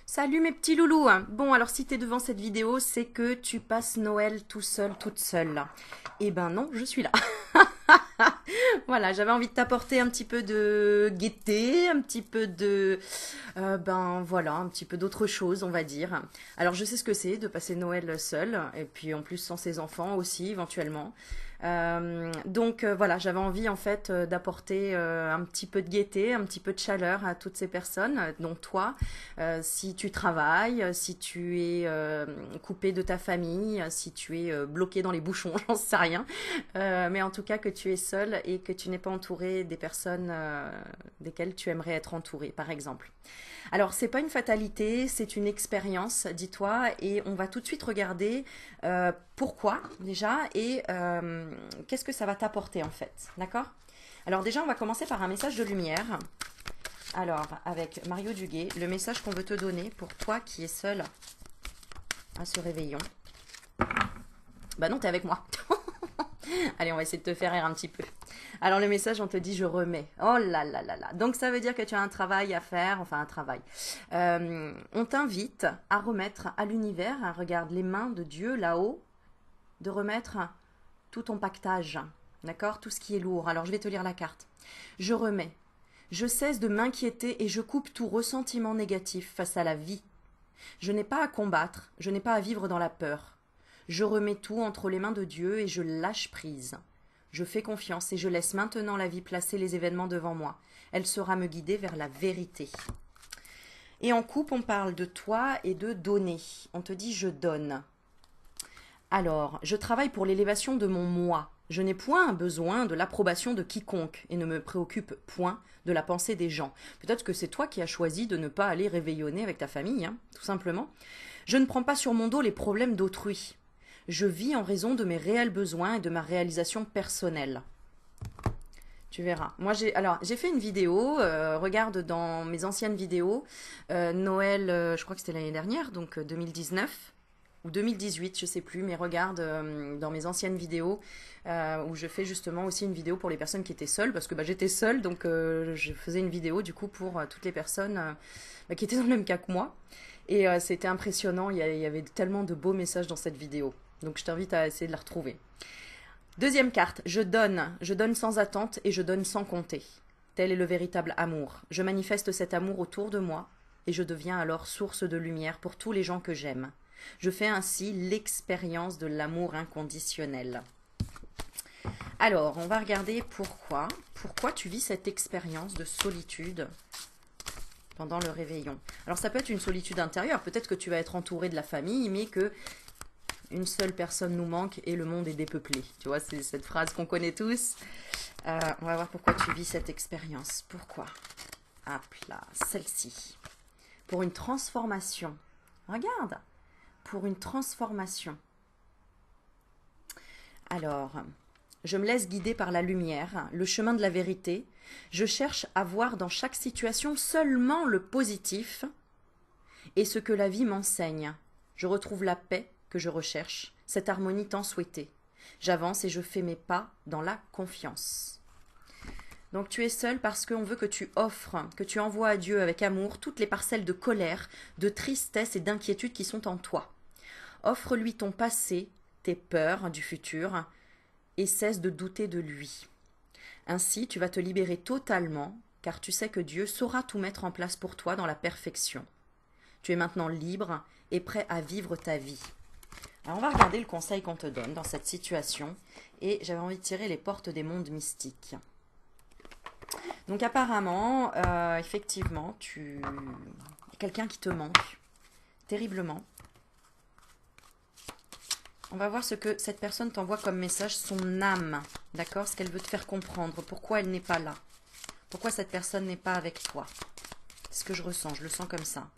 Salut mes petits loulous. Bon, alors si t'es devant cette vidéo, c'est que tu passes Noël tout seul, toute seule. Eh ben non, je suis là. Voilà, j'avais envie de t'apporter un petit peu de gaieté, un petit peu de... ben voilà, un petit peu d'autre chose, on va dire. Alors je sais ce que c'est de passer Noël seul, et puis en plus sans ses enfants aussi, éventuellement. Donc voilà, j'avais envie en fait d'apporter un petit peu de gaieté, un petit peu de chaleur à toutes ces personnes, dont toi, si tu travailles, si tu es coupé de ta famille, si tu es bloqué dans les bouchons, j'en sais rien. Mais en tout cas que tu es seul et que tu n'es pas entouré des personnes desquelles tu aimerais être entouré, par exemple. Alors, c'est pas une fatalité, c'est une expérience, dis-toi, et on va tout de suite regarder pourquoi déjà et qu'est-ce que ça va t'apporter en fait, d'accord? Alors déjà, on va commencer par un message de lumière. Alors, avec Mario Duguay, le message qu'on veut te donner pour toi qui es seul à ce réveillon. Bah non, t'es avec moi. Allez, on va essayer de te faire rire un petit peu. Alors le message, on te dit je remets. Oh là là là là. Donc ça veut dire que tu as un travail à faire, enfin un travail. On t'invite à remettre à l'univers, regarde les mains de Dieu là-haut, de remettre tout ton pactage, d'accord? Tout ce qui est lourd. Alors je vais te lire la carte. Je remets. Je cesse de m'inquiéter et je coupe tout ressentiment négatif face à la vie. Je n'ai pas à combattre, je n'ai pas à vivre dans la peur. Je remets tout entre les mains de Dieu et je lâche prise. Je fais confiance et je laisse maintenant la vie placer les événements devant moi. Elle saura me guider vers la vérité. Et en couple, on parle de toi et de donner. On te dit je donne. Alors, je travaille pour l'élévation de mon moi. Je n'ai point besoin de l'approbation de quiconque et ne me préoccupe point de la pensée des gens. Peut-être que c'est toi qui as choisi de ne pas aller réveillonner avec ta famille, hein, tout simplement. Je ne prends pas sur mon dos les problèmes d'autrui. Je vis en raison de mes réels besoins et de ma réalisation personnelle. Tu verras. Moi, j'ai fait une vidéo. Regarde dans mes anciennes vidéos. Noël, je crois que c'était l'année dernière, donc 2019 ou 2018, je sais plus. Mais regarde dans mes anciennes vidéos où je fais justement aussi une vidéo pour les personnes qui étaient seules, parce que bah, j'étais seule, donc je faisais une vidéo du coup pour toutes les personnes bah, qui étaient dans le même cas que moi. Et c'était impressionnant. Il y avait tellement de beaux messages dans cette vidéo. Donc je t'invite à essayer de la retrouver. Deuxième carte, je donne sans attente et je donne sans compter. Tel est le véritable amour. Je manifeste cet amour autour de moi et je deviens alors source de lumière pour tous les gens que j'aime. Je fais ainsi l'expérience de l'amour inconditionnel. Alors, on va regarder pourquoi. Pourquoi tu vis cette expérience de solitude pendant le réveillon. Alors ça peut être une solitude intérieure, peut-être que tu vas être entouré de la famille, mais que une seule personne nous manque et le monde est dépeuplé. Tu vois, c'est cette phrase qu'on connaît tous. On va voir pourquoi tu vis cette expérience. Pourquoi? Hop là, celle-ci. Pour une transformation. Regarde, pour une transformation. Alors, je me laisse guider par la lumière, le chemin de la vérité. Je cherche à voir dans chaque situation seulement le positif et ce que la vie m'enseigne. Je retrouve la paix que je recherche, cette harmonie tant souhaitée. J'avance et je fais mes pas dans la confiance. Donc tu es seul parce qu'on veut que tu offres, que tu envoies à Dieu avec amour toutes les parcelles de colère, de tristesse et d'inquiétude qui sont en toi. Offre-lui ton passé, tes peurs du futur, et cesse de douter de lui. Ainsi, tu vas te libérer totalement, car tu sais que Dieu saura tout mettre en place pour toi dans la perfection. Tu es maintenant libre et prêt à vivre ta vie. Alors on va regarder le conseil qu'on te donne dans cette situation, et j'avais envie de tirer les portes des mondes mystiques. Donc apparemment, effectivement, il y a quelqu'un qui te manque, terriblement. On va voir ce que cette personne t'envoie comme message, son âme, d'accord? Ce qu'elle veut te faire comprendre, pourquoi elle n'est pas là. Pourquoi cette personne n'est pas avec toi. C'est ce que je ressens, je le sens comme ça.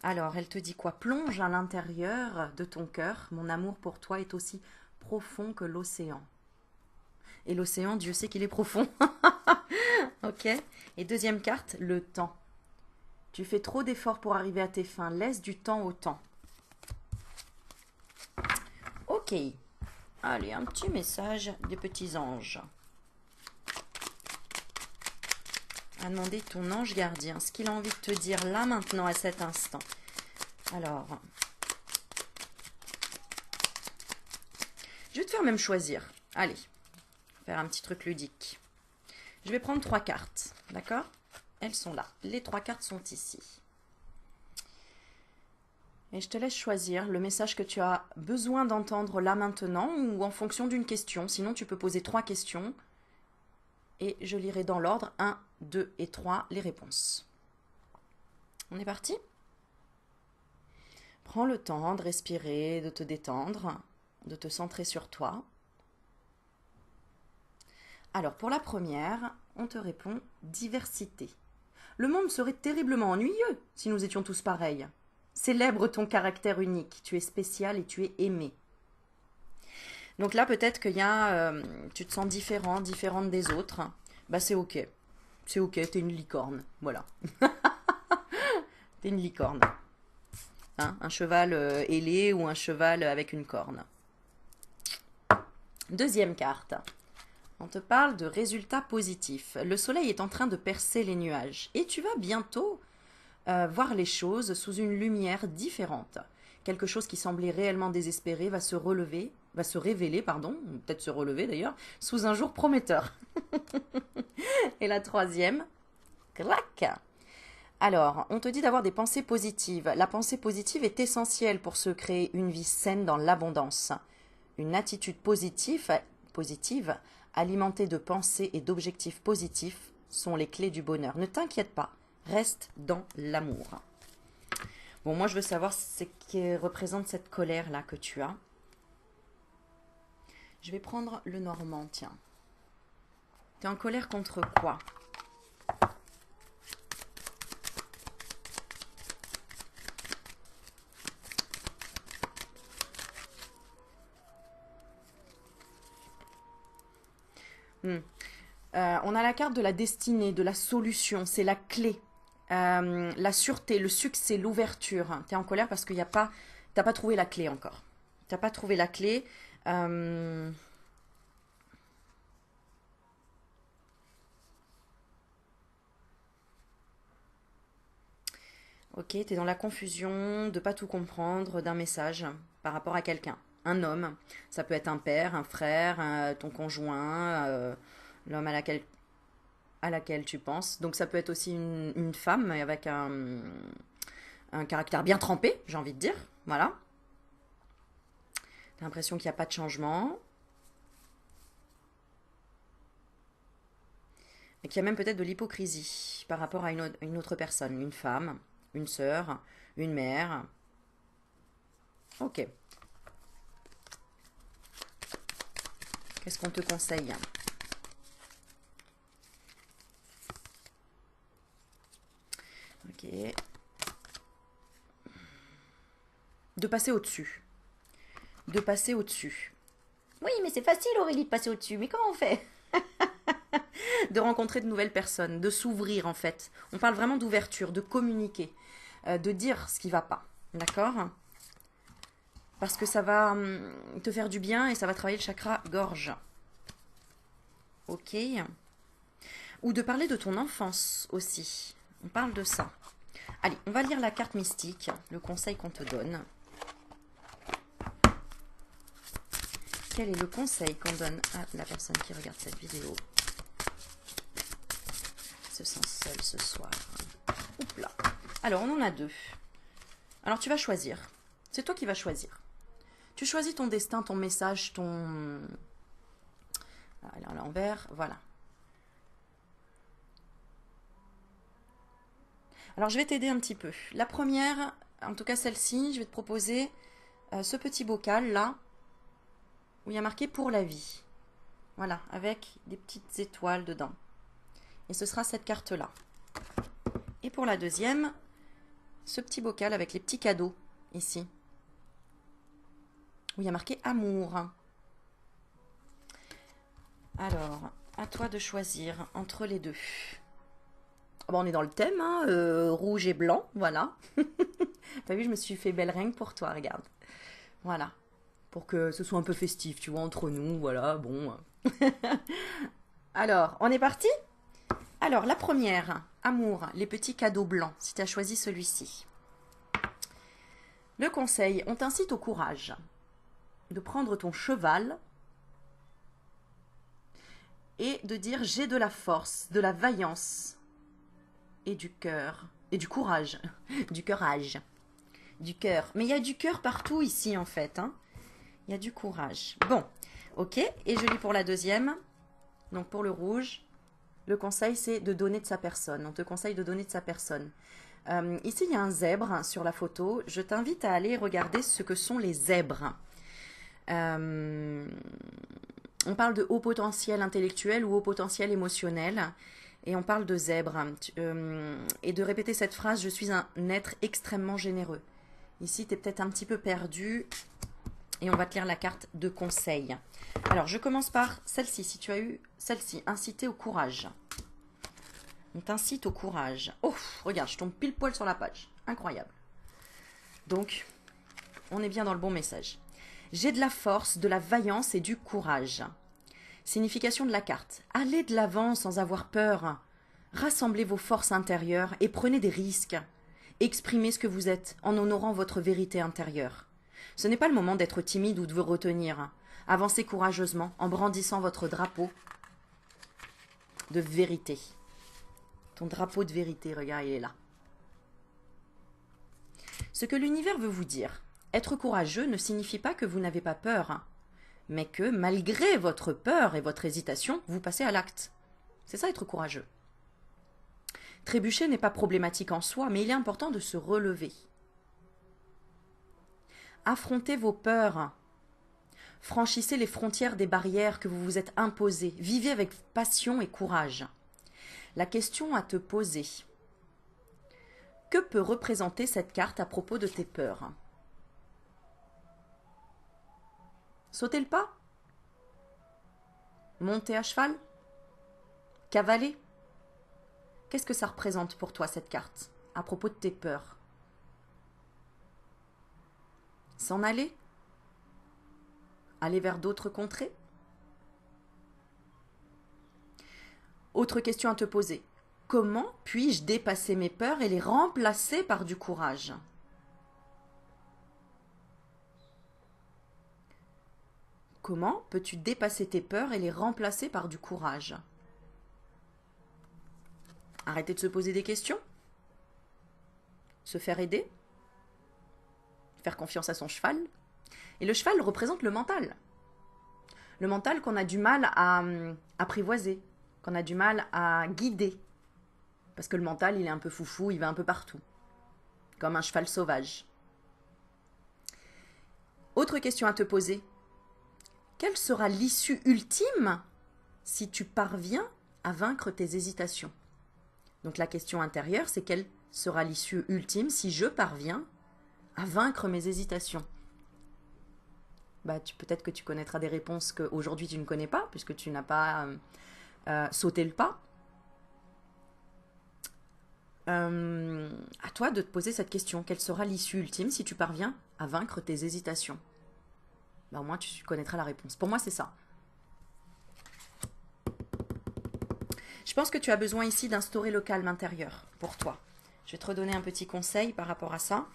Alors, elle te dit quoi? Plonge à l'intérieur de ton cœur, mon amour pour toi est aussi profond que l'océan. Et l'océan, Dieu sait qu'il est profond. Ok. Et deuxième carte, le temps. Tu fais trop d'efforts pour arriver à tes fins, laisse du temps au temps. Ok. Allez, un petit message des petits anges. À demander ton ange gardien, ce qu'il a envie de te dire là, maintenant, à cet instant. Alors, je vais te faire même choisir. Allez, faire un petit truc ludique. Je vais prendre 3 cartes, d'accord? Elles sont là. Les 3 cartes sont ici. Et je te laisse choisir le message que tu as besoin d'entendre là maintenant ou en fonction d'une question. Sinon, tu peux poser 3 questions et je lirai dans l'ordre 1, 2 et 3 les réponses. On est parti? Prends le temps de respirer, de te détendre, de te centrer sur toi. Alors, pour la première, on te répond diversité. Le monde serait terriblement ennuyeux si nous étions tous pareils. Célèbre ton caractère unique, tu es spécial et tu es aimé. Donc là, peut-être qu'il y a, tu te sens différent, différente des autres. Bah c'est ok, t'es une licorne, voilà. T'es une licorne. Hein, un cheval ailé ou un cheval avec une corne. Deuxième carte. On te parle de résultats positifs. Le soleil est en train de percer les nuages et tu vas bientôt voir les choses sous une lumière différente. Quelque chose qui semblait réellement désespéré va se révéler, peut-être se relever d'ailleurs, sous un jour prometteur. Et la troisième, clac. Alors, on te dit d'avoir des pensées positives. La pensée positive est essentielle pour se créer une vie saine dans l'abondance. Une attitude positive, alimentée de pensées et d'objectifs positifs, sont les clés du bonheur. Ne t'inquiète pas. Reste dans l'amour. Bon, moi, je veux savoir ce qui représente cette colère-là que tu as. Je vais prendre le normand, tiens. Tu es en colère contre quoi? On a la carte de la destinée, de la solution, c'est la clé. La sûreté, le succès, l'ouverture. Tu es en colère parce qu'il n'y a pas, t'as pas trouvé la clé encore. T'as pas trouvé la clé. Ok, tu es dans la confusion de pas tout comprendre d'un message par rapport à quelqu'un. Un homme, ça peut être un père, un frère, ton conjoint, l'homme à laquelle tu penses. Donc ça peut être aussi une femme avec un caractère bien trempé, j'ai envie de dire. Voilà. T'as l'impression qu'il n'y a pas de changement. Et qu'il y a même peut-être de l'hypocrisie par rapport à une autre personne. Une femme, une sœur, une mère. Ok. Qu'est-ce qu'on te conseille ? Ok. De passer au-dessus. De passer au-dessus. Oui, mais c'est facile, Aurélie, de passer au-dessus. Mais comment on fait? De rencontrer de nouvelles personnes, de s'ouvrir en fait. On parle vraiment d'ouverture, de communiquer, de dire ce qui va pas. D'accord? Parce que ça va te faire du bien et ça va travailler le chakra gorge. Ok? Ou de parler de ton enfance aussi. On parle de ça. Allez, on va lire la carte mystique, le conseil qu'on te donne. Quel est le conseil qu'on donne à la personne qui regarde cette vidéo? Se sent seule ce soir. Oups là. Alors, on en a deux. Alors, tu vas choisir. C'est toi qui vas choisir. Tu choisis ton destin, ton message, ton... Allez, à l'envers, voilà. Alors, je vais t'aider un petit peu. La première, en tout cas celle-ci, je vais te proposer ce petit bocal là, où il y a marqué pour la vie. Voilà, avec des petites étoiles dedans. Et ce sera cette carte-là. Et pour la deuxième, ce petit bocal avec les petits cadeaux, ici. Où il y a marqué amour. Alors, à toi de choisir entre les deux. Bon, on est dans le thème, hein, rouge et blanc, voilà. T'as vu, je me suis fait belle ringue pour toi, regarde. Voilà. Pour que ce soit un peu festif, tu vois, entre nous, voilà, bon. Alors, on est parti? Alors, la première, amour, les petits cadeaux blancs, si tu as choisi celui-ci. Le conseil, on t'incite au courage de prendre ton cheval et de dire j'ai de la force, de la vaillance et du cœur, et du courage, du courage, du cœur. Mais il y a du cœur partout ici en fait, hein. Il y a du courage. Bon, ok, et je lis pour la deuxième. Donc pour le rouge, le conseil c'est de donner de sa personne. On te conseille de donner de sa personne. Ici il y a un zèbre sur la photo. Je t'invite à aller regarder ce que sont les zèbres. On parle de haut potentiel intellectuel ou haut potentiel émotionnel. Et on parle de zèbre. Et de répéter cette phrase, je suis un être extrêmement généreux. Ici tu es peut-être un petit peu perdu. Et on va te lire la carte de conseil. Alors, je commence par celle-ci. Si tu as eu celle-ci, inciter au courage. On t'incite au courage. Oh, regarde, je tombe pile poil sur la page. Incroyable. Donc, on est bien dans le bon message. J'ai de la force, de la vaillance et du courage. Signification de la carte. Allez de l'avant sans avoir peur. Rassemblez vos forces intérieures et prenez des risques. Exprimez ce que vous êtes en honorant votre vérité intérieure. Ce n'est pas le moment d'être timide ou de vous retenir. Avancez courageusement en brandissant votre drapeau de vérité. Ton drapeau de vérité, regarde, il est là. Ce que l'univers veut vous dire, être courageux ne signifie pas que vous n'avez pas peur, mais que malgré votre peur et votre hésitation, vous passez à l'acte. C'est ça être courageux. Trébucher n'est pas problématique en soi, mais il est important de se relever. Affrontez vos peurs. Franchissez les frontières des barrières que vous vous êtes imposées. Vivez avec passion et courage. La question à te poser. Que peut représenter cette carte à propos de tes peurs? Sauter le pas? Monter à cheval? Cavaler? Qu'est-ce que ça représente pour toi cette carte à propos de tes peurs? S'en aller? Aller vers d'autres contrées? Autre question à te poser. Comment puis-je dépasser mes peurs et les remplacer par du courage? Comment peux-tu dépasser tes peurs et les remplacer par du courage? Arrêter de se poser des questions? Se faire aider? Faire confiance à son cheval. Et le cheval représente le mental. Le mental qu'on a du mal à apprivoiser, qu'on a du mal à guider. Parce que le mental, il est un peu foufou, il va un peu partout. Comme un cheval sauvage. Autre question à te poser. Quelle sera l'issue ultime si tu parviens à vaincre tes hésitations? Donc la question intérieure, c'est quelle sera l'issue ultime si je parviens à vaincre mes hésitations? Peut-être que tu connaîtras des réponses qu'aujourd'hui tu ne connais pas, puisque tu n'as pas sauté le pas. À toi de te poser cette question. Quelle sera l'issue ultime si tu parviens à vaincre tes hésitations? Au moins tu connaîtras la réponse. Pour moi, c'est ça. Je pense que tu as besoin ici d'instaurer le calme intérieur pour toi. Je vais te redonner un petit conseil par rapport à ça.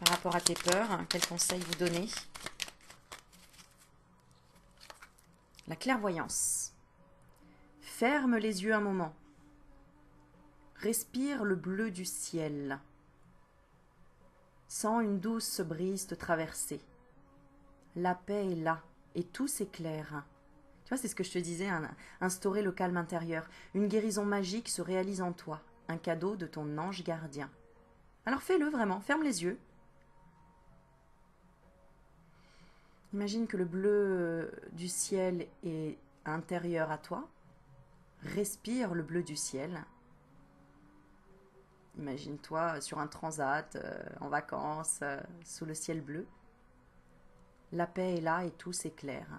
Par rapport à tes peurs, quel conseil vous donner? La clairvoyance. Ferme les yeux un moment. Respire le bleu du ciel. Sens une douce brise te traverser. La paix est là et tout s'éclaire. Tu vois, c'est ce que je te disais, instaurer le calme intérieur. Une guérison magique se réalise en toi, un cadeau de ton ange gardien. Alors fais-le vraiment, ferme les yeux. Imagine que le bleu du ciel est intérieur à toi. Respire le bleu du ciel. Imagine-toi sur un transat, en vacances, sous le ciel bleu. La paix est là et tout s'éclaire.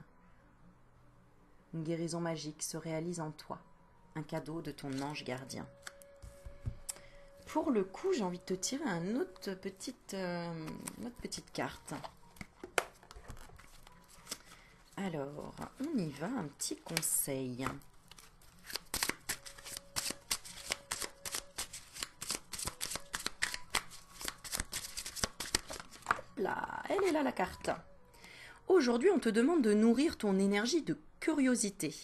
Une guérison magique se réalise en toi. Un cadeau de ton ange gardien. Pour le coup, j'ai envie de te tirer une autre petite carte. Alors, on y va, un petit conseil. Voilà, elle est là la carte. Aujourd'hui, on te demande de nourrir ton énergie de curiosité.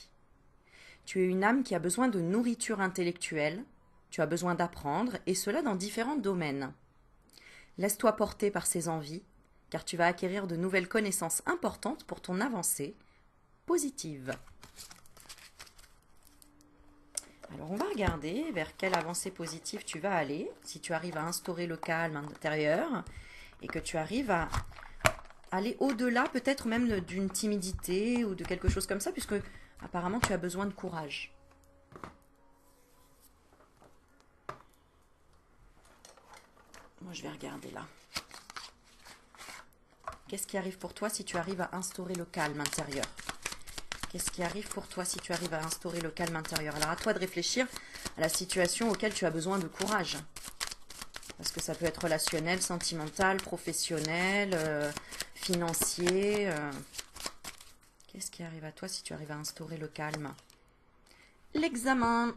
Tu es une âme qui a besoin de nourriture intellectuelle, tu as besoin d'apprendre, et cela dans différents domaines. Laisse-toi porter par ces envies, car tu vas acquérir de nouvelles connaissances importantes pour ton avancée positive. Alors on va regarder vers quelle avancée positive tu vas aller, si tu arrives à instaurer le calme intérieur, et que tu arrives à aller au-delà peut-être même d'une timidité ou de quelque chose comme ça, puisque apparemment tu as besoin de courage. Moi je vais regarder là. Qu'est-ce qui arrive pour toi si tu arrives à instaurer le calme intérieur? Qu'est-ce qui arrive pour toi si tu arrives à instaurer le calme intérieur? Alors à toi de réfléchir à la situation auquel tu as besoin de courage. Parce que ça peut être relationnel, sentimental, professionnel, financier. Qu'est-ce qui arrive à toi si tu arrives à instaurer le calme? L'examen.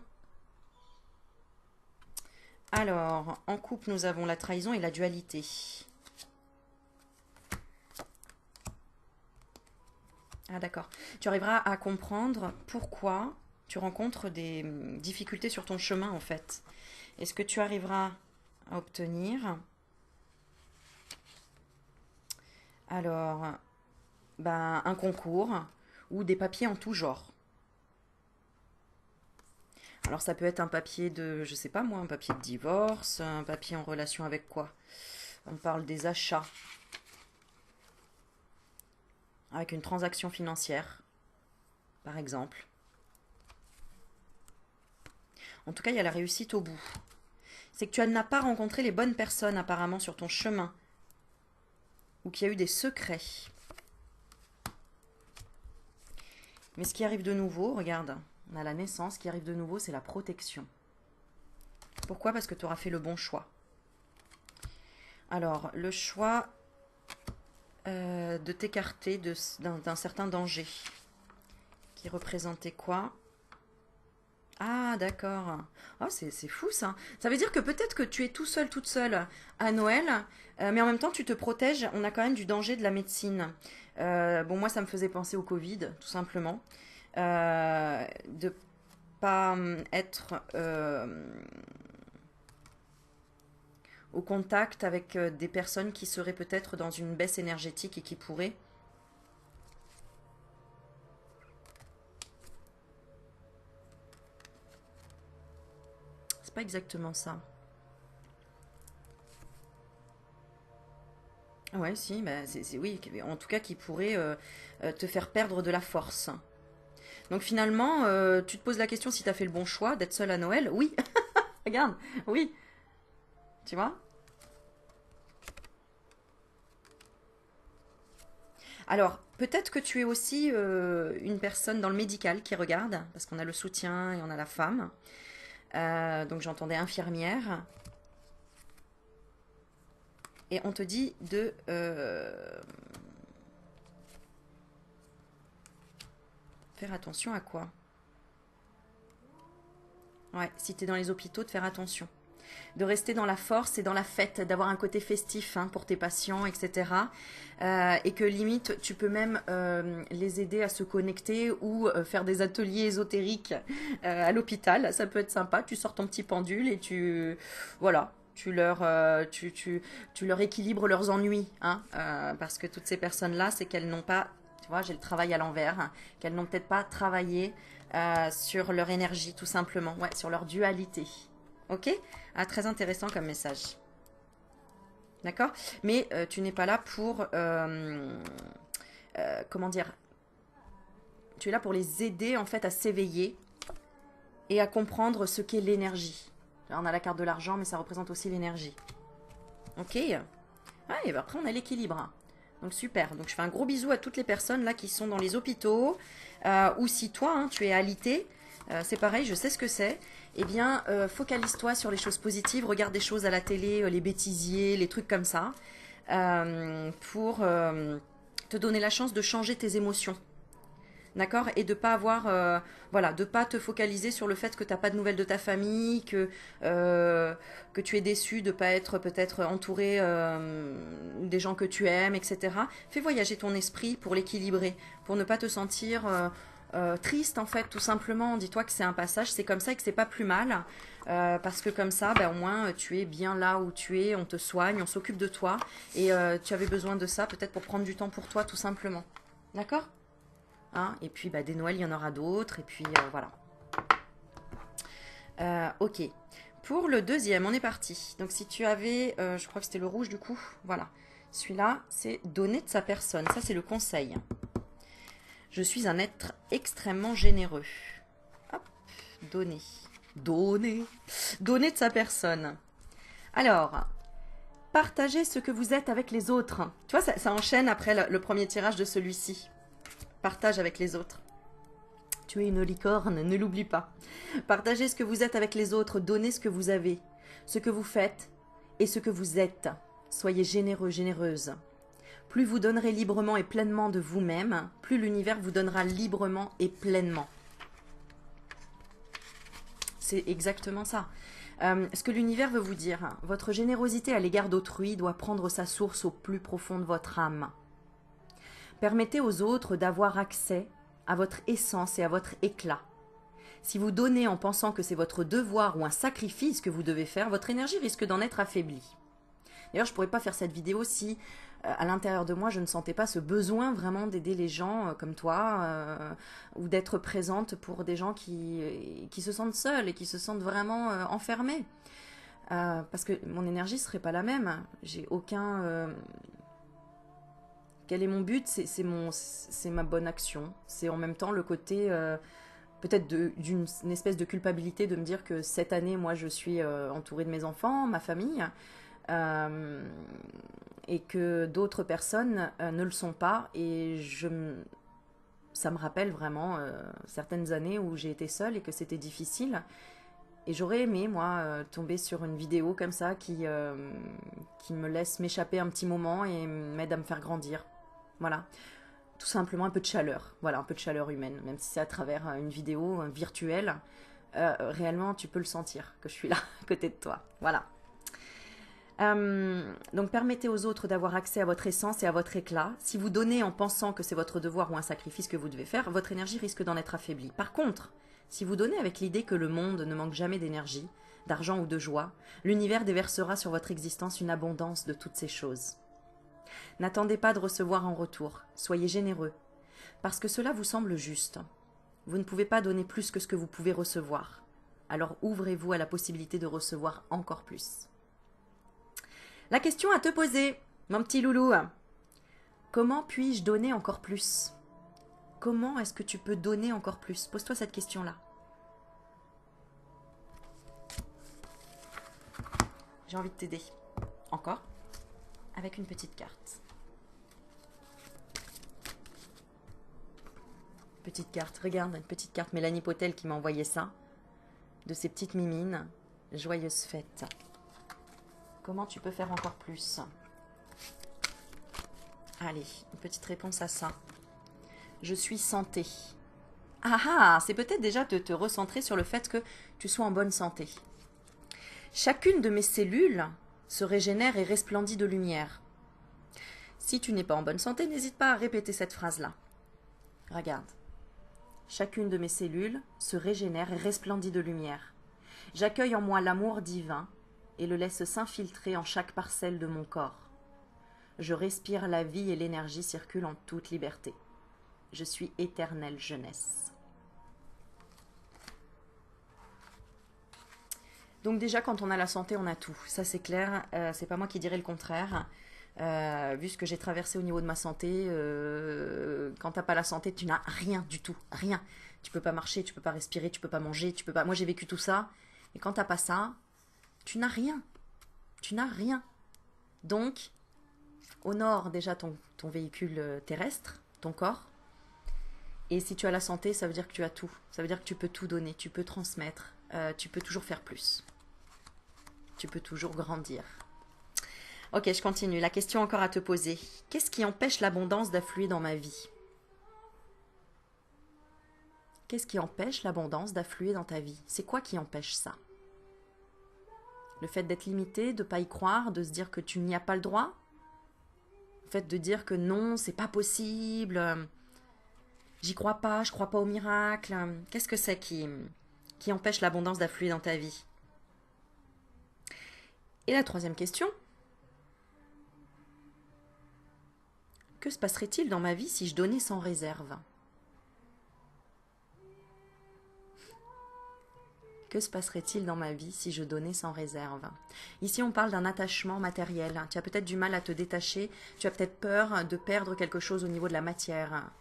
Alors, en couple, nous avons la trahison et la dualité. Ah d'accord. Tu arriveras à comprendre pourquoi tu rencontres des difficultés sur ton chemin en fait. Est-ce que tu arriveras à obtenir alors un concours ou des papiers en tout genre? Alors ça peut être un papier de, je sais pas moi, un papier de divorce, un papier en relation avec quoi? On parle des achats. Avec une transaction financière, par exemple. En tout cas, il y a la réussite au bout. C'est que tu n'as pas rencontré les bonnes personnes apparemment sur ton chemin. Ou qu'il y a eu des secrets. Mais ce qui arrive de nouveau, regarde, on a la naissance, ce qui arrive de nouveau, c'est la protection. Pourquoi? Parce que tu auras fait le bon choix. Alors, le choix de t'écarter d'un certain danger. Qui représentait quoi? Ah, d'accord. Oh, c'est fou ça. Ça veut dire que peut-être que tu es tout seul, toute seule à Noël, mais en même temps tu te protèges. On a quand même du danger de la médecine. Bon, moi ça me faisait penser au Covid, tout simplement. De pas être au contact avec des personnes qui seraient peut-être dans une baisse énergétique et qui pourraient. C'est pas exactement ça. Ouais, si, bah, oui, en tout cas qui pourrait te faire perdre de la force. Donc finalement, tu te poses la question si tu as fait le bon choix d'être seule à Noël. Oui, regarde, oui, tu vois. Alors, peut-être que tu es aussi une personne dans le médical qui regarde, parce qu'on a le soutien et on a la femme. Donc j'entendais infirmière. Et on te dit de faire attention à quoi? Ouais, si tu es dans les hôpitaux, de faire attention. De rester dans la force et dans la fête, d'avoir un côté festif hein, pour tes patients, etc. Et que limite, tu peux même les aider à se connecter ou faire des ateliers ésotériques à l'hôpital. Ça peut être sympa. Tu sors ton petit pendule et voilà, tu leur équilibres leurs ennuis. Hein, parce que toutes ces personnes-là, c'est qu'elles n'ont pas, tu vois, j'ai le travail à l'envers, hein, qu'elles n'ont peut-être pas travaillé sur leur énergie, tout simplement. Ouais, sur leur dualité. Ok? Ah, très intéressant comme message. D'accord? Mais tu n'es pas là pour... comment dire? Tu es là pour les aider en fait à s'éveiller et à comprendre ce qu'est l'énergie. On a la carte de l'argent, mais ça représente aussi l'énergie. Ok? Ah, et après on a l'équilibre. Donc super. Donc je fais un gros bisou à toutes les personnes là qui sont dans les hôpitaux. Ou si toi, hein, tu es alité, c'est pareil, je sais ce que c'est. Eh bien, focalise-toi sur les choses positives. Regarde des choses à la télé, les bêtisiers, les trucs comme ça. Pour te donner la chance de changer tes émotions. D'accord? Et de pas avoir, voilà, de pas te focaliser sur le fait que t'as pas de nouvelles de ta famille, que tu es déçu de pas être peut-être entouré des gens que tu aimes, etc. Fais voyager ton esprit pour l'équilibrer, pour ne pas te sentir triste en fait, tout simplement. Dis-toi que c'est un passage, c'est comme ça et que c'est pas plus mal, parce que comme ça, ben, au moins tu es bien là où tu es, on te soigne, on s'occupe de toi, et tu avais besoin de ça peut-être pour prendre du temps pour toi, tout simplement. D'accord? Hein, et puis bah, des Noëls, il y en aura d'autres. Et puis voilà. Ok. Pour le deuxième, on est parti. Donc si tu avais, je crois que c'était le rouge du coup. Voilà. Celui-là, c'est donner de sa personne. Ça, c'est le conseil. Je suis un être extrêmement généreux. Hop, donner. Donner. Donner de sa personne. Alors, partagez ce que vous êtes avec les autres. Tu vois, ça enchaîne après le premier tirage de celui-ci. Partage avec les autres. Tu es une licorne, ne l'oublie pas. Partagez ce que vous êtes avec les autres, donnez ce que vous avez, ce que vous faites et ce que vous êtes. Soyez généreux, généreuse. Plus vous donnerez librement et pleinement de vous-même, plus l'univers vous donnera librement et pleinement. C'est exactement ça. Ce que l'univers veut vous dire, votre générosité à l'égard d'autrui doit prendre sa source au plus profond de votre âme. Permettez aux autres d'avoir accès à votre essence et à votre éclat. Si vous donnez en pensant que c'est votre devoir ou un sacrifice que vous devez faire, votre énergie risque d'en être affaiblie. D'ailleurs, je ne pourrais pas faire cette vidéo si, à l'intérieur de moi, je ne sentais pas ce besoin vraiment d'aider les gens comme toi, ou d'être présente pour des gens qui se sentent seuls et qui se sentent vraiment enfermés. Parce que mon énergie ne serait pas la même. J'ai aucun... Quel est mon but? C'est ma bonne action. C'est en même temps le côté peut-être d'une espèce de culpabilité de me dire que cette année, moi, je suis entourée de mes enfants, ma famille, et que d'autres personnes ne le sont pas. Et ça me rappelle vraiment certaines années où j'ai été seule et que c'était difficile. Et j'aurais aimé, moi, tomber sur une vidéo comme ça qui me laisse m'échapper un petit moment et m'aide à me faire grandir. Voilà, tout simplement un peu de chaleur, voilà, un peu de chaleur humaine, même si c'est à travers une vidéo virtuelle, réellement tu peux le sentir que je suis là à côté de toi, voilà. Donc permettez aux autres d'avoir accès à votre essence et à votre éclat. Si vous donnez en pensant que c'est votre devoir ou un sacrifice que vous devez faire, votre énergie risque d'en être affaiblie. Par contre, si vous donnez avec l'idée que le monde ne manque jamais d'énergie, d'argent ou de joie, l'univers déversera sur votre existence une abondance de toutes ces choses. N'attendez pas de recevoir en retour, soyez généreux, parce que cela vous semble juste. Vous ne pouvez pas donner plus que ce que vous pouvez recevoir, alors ouvrez-vous à la possibilité de recevoir encore plus. La question à te poser, mon petit loulou, comment puis-je donner encore plus? Comment est-ce que tu peux donner encore plus? Pose-toi cette question-là. J'ai envie de t'aider. Encore? Avec une petite carte. Petite carte, regarde, une petite carte Mélanie Potel qui m'a envoyé ça. De ces petites mimines. Joyeuse fête. Comment tu peux faire encore plus? Allez, une petite réponse à ça. Je suis santé. Ah ah, c'est peut-être déjà de te recentrer sur le fait que tu sois en bonne santé. Chacune de mes cellules se régénère et resplendit de lumière. Si tu n'es pas en bonne santé, n'hésite pas à répéter cette phrase-là. Regarde. Chacune de mes cellules se régénère et resplendit de lumière. J'accueille en moi l'amour divin et le laisse s'infiltrer en chaque parcelle de mon corps. Je respire la vie et l'énergie circulent en toute liberté. Je suis éternelle jeunesse. Donc déjà, quand on a la santé, on a tout. Ça, c'est clair. C'est pas moi qui dirais le contraire. Vu ce que j'ai traversé au niveau de ma santé, quand t'as pas la santé, tu n'as rien du tout, rien. Tu peux pas marcher, tu peux pas respirer, tu peux pas manger, tu peux pas. Moi, j'ai vécu tout ça. Et quand t'as pas ça, tu n'as rien. Tu n'as rien. Donc, honore déjà ton véhicule terrestre, ton corps. Et si tu as la santé, ça veut dire que tu as tout. Ça veut dire que tu peux tout donner, tu peux transmettre, tu peux toujours faire plus. Tu peux toujours grandir. Ok, je continue. La question encore à te poser. Qu'est-ce qui empêche l'abondance d'affluer dans ma vie? Qu'est-ce qui empêche l'abondance d'affluer dans ta vie? C'est quoi qui empêche ça? Le fait d'être limité, de ne pas y croire, de se dire que tu n'y as pas le droit? Le fait de dire que non, c'est pas possible, j'y crois pas, je crois pas au miracle. Qu'est-ce que c'est qui empêche l'abondance d'affluer dans ta vie? Et la troisième question, que se passerait-il dans ma vie si je donnais sans réserve? Que se passerait-il dans ma vie si je donnais sans réserve? Ici, on parle d'un attachement matériel. Tu as peut-être du mal à te détacher. Tu as peut-être peur de perdre quelque chose au niveau de la matière,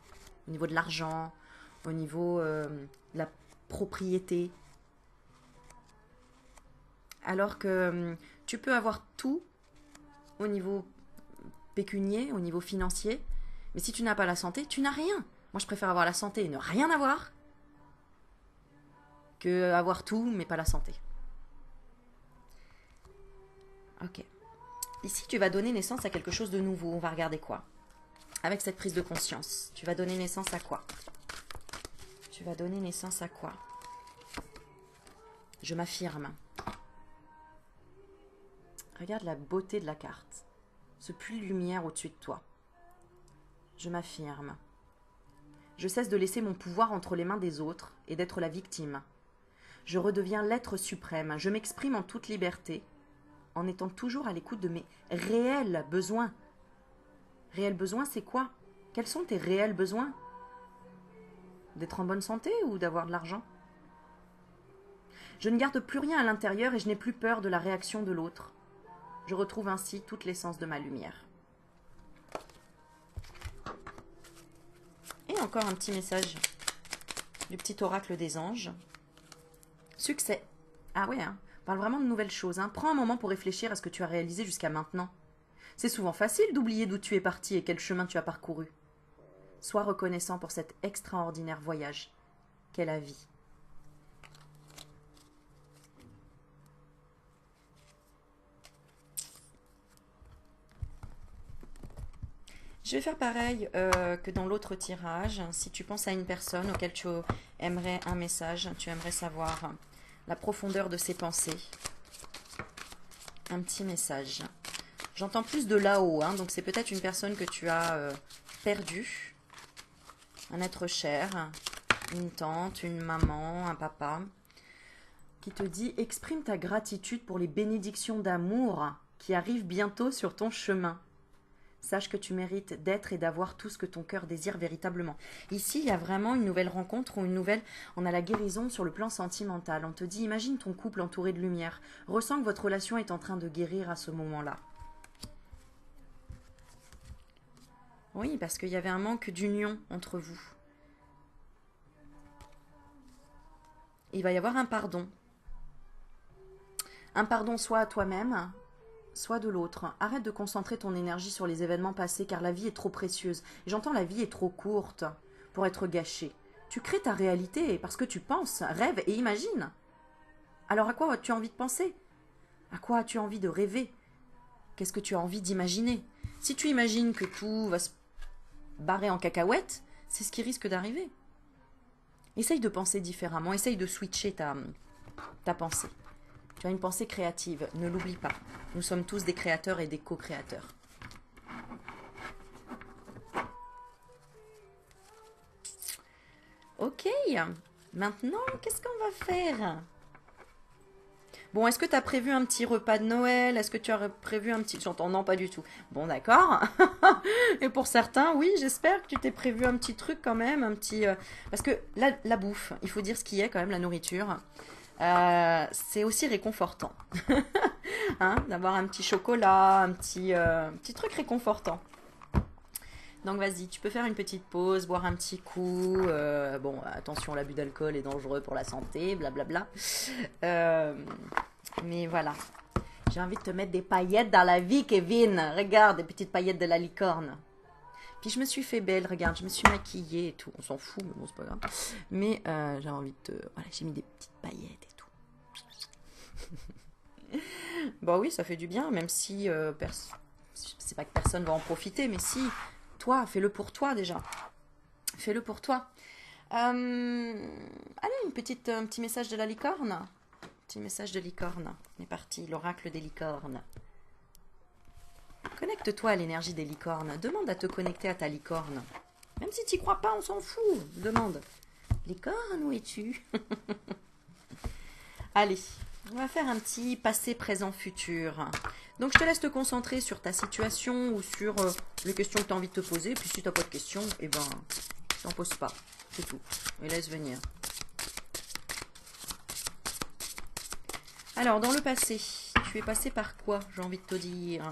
au niveau de l'argent, au niveau de la propriété. Alors que tu peux avoir tout au niveau pécunier, au niveau financier. Mais si tu n'as pas la santé, tu n'as rien. Moi, je préfère avoir la santé et ne rien avoir que avoir tout, mais pas la santé. Ok. Ici, tu vas donner naissance à quelque chose de nouveau. On va regarder quoi? Avec cette prise de conscience, tu vas donner naissance à quoi? Tu vas donner naissance à quoi? Je m'affirme. Regarde la beauté de la carte. Ce puits de lumière au-dessus de toi. Je m'affirme. Je cesse de laisser mon pouvoir entre les mains des autres et d'être la victime. Je redeviens l'être suprême. Je m'exprime en toute liberté, en étant toujours à l'écoute de mes réels besoins. Réels besoins, c'est quoi? Quels sont tes réels besoins? D'être en bonne santé ou d'avoir de l'argent? Je ne garde plus rien à l'intérieur et je n'ai plus peur de la réaction de l'autre. Je retrouve ainsi toute l'essence de ma lumière. Et encore un petit message du petit oracle des anges. Succès. Ah ouais, hein, on parle vraiment de nouvelles choses. Hein. Prends un moment pour réfléchir à ce que tu as réalisé jusqu'à maintenant. C'est souvent facile d'oublier d'où tu es parti et quel chemin tu as parcouru. Sois reconnaissant pour cet extraordinaire voyage qu'est la vie. Je vais faire pareil que dans l'autre tirage. Si tu penses à une personne auquel tu aimerais un message, tu aimerais savoir la profondeur de ses pensées. Un petit message. J'entends plus de là-haut, hein, donc c'est peut-être une personne que tu as perdue. Un être cher, une tante, une maman, un papa, qui te dit « Exprime ta gratitude pour les bénédictions d'amour qui arrivent bientôt sur ton chemin. » Sache que tu mérites d'être et d'avoir tout ce que ton cœur désire véritablement. Ici, il y a vraiment une nouvelle rencontre ou une nouvelle... On a la guérison sur le plan sentimental. On te dit, imagine ton couple entouré de lumière. Ressens que votre relation est en train de guérir à ce moment-là. Oui, parce qu'il y avait un manque d'union entre vous. Il va y avoir un pardon. Un pardon soit à toi-même, soit de l'autre. Arrête de concentrer ton énergie sur les événements passés car la vie est trop précieuse. Et j'entends la vie est trop courte pour être gâchée. Tu crées ta réalité parce que tu penses, rêves et imagines. Alors à quoi as-tu envie de penser? À quoi as-tu envie de rêver? Qu'est-ce que tu as envie d'imaginer? Si tu imagines que tout va se barrer en cacahuète, c'est ce qui risque d'arriver. Essaye de penser différemment, essaye de switcher ta pensée. Tu as une pensée créative, ne l'oublie pas. Nous sommes tous des créateurs et des co-créateurs. Ok, maintenant, qu'est-ce qu'on va faire? Bon, est-ce que tu as prévu un petit repas de Noël? Est-ce que tu as prévu un petit... J'entends non, pas du tout. Bon, d'accord. Et pour certains, oui, j'espère que tu t'es prévu un petit truc quand même, un petit... Parce que la bouffe, il faut dire ce qui est quand même, la nourriture. C'est aussi réconfortant. Hein, d'avoir un petit chocolat, un petit truc réconfortant. Donc vas-y, tu peux faire une petite pause, boire un petit coup. Bon, attention, l'abus d'alcool est dangereux pour la santé, blablabla. Mais voilà. J'ai envie de te mettre des paillettes dans la vie, Kevin. Regarde, des petites paillettes de la licorne. Puis je me suis fait belle, regarde, je me suis maquillée et tout. On s'en fout, mais bon, c'est pas grave. Mais j'ai envie de te... Voilà, j'ai mis des petites paillettes et tout. Bon oui, ça fait du bien, même si... c'est pas que personne va en profiter, mais si... Toi, fais-le pour toi déjà. Fais-le pour toi. Allez, un petit message de la licorne. Petit message de licorne. On est parti, l'oracle des licornes. Connecte-toi à l'énergie des licornes. Demande à te connecter à ta licorne. Même si tu n'y crois pas, on s'en fout. Demande. Licorne, où es-tu? Allez, on va faire un petit passé, présent, futur. Donc je te laisse te concentrer sur ta situation ou sur les questions que tu as envie de te poser. Puis si tu n'as pas de questions, eh ben, t'en poses pas. C'est tout. Et laisse venir. Alors, dans le passé, tu es passé par quoi, j'ai envie de te dire?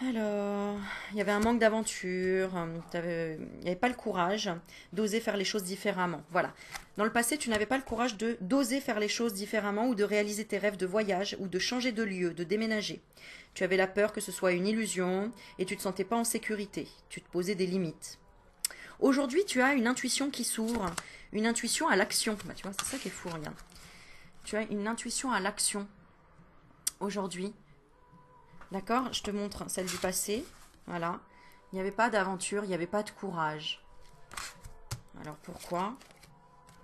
Alors, il y avait un manque d'aventure, il n'y avait pas le courage d'oser faire les choses différemment. Voilà. Dans le passé, tu n'avais pas le courage d'oser faire les choses différemment ou de réaliser tes rêves de voyage ou de changer de lieu, de déménager. Tu avais la peur que ce soit une illusion et tu ne te sentais pas en sécurité. Tu te posais des limites. Aujourd'hui, tu as une intuition qui s'ouvre, une intuition à l'action. Bah, tu vois, c'est ça qui est fou, regarde. Tu as une intuition à l'action aujourd'hui. D'accord? Je te montre celle du passé. Voilà. Il n'y avait pas d'aventure, il n'y avait pas de courage. Alors pourquoi?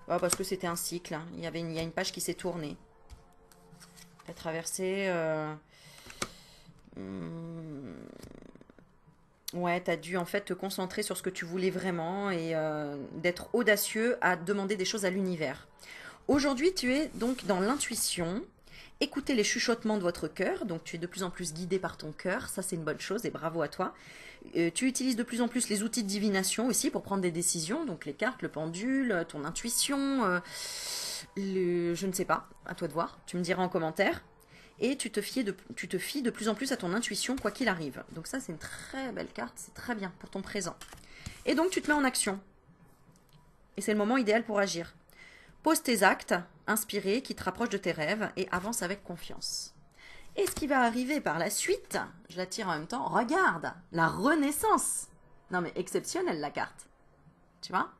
Oh, parce que c'était un cycle. Hein. Il y a une page qui s'est tournée. Tu as traversé... Ouais, tu as dû en fait te concentrer sur ce que tu voulais vraiment et d'être audacieux à demander des choses à l'univers. Aujourd'hui, tu es donc dans l'intuition. Écoutez les chuchotements de votre cœur, donc tu es de plus en plus guidé par ton cœur, ça c'est une bonne chose et bravo à toi. Tu utilises de plus en plus les outils de divination aussi pour prendre des décisions, donc les cartes, le pendule, ton intuition, je ne sais pas, à toi de voir, tu me diras en commentaire. Et tu te fies de plus en plus à ton intuition quoi qu'il arrive. Donc ça c'est une très belle carte, c'est très bien pour ton présent. Et donc tu te mets en action. Et c'est le moment idéal pour agir. Pose tes actes inspirés qui te rapprochent de tes rêves et avance avec confiance. Et ce qui va arriver par la suite, je la tire en même temps, regarde, la renaissance. Non mais exceptionnelle la carte. Tu vois?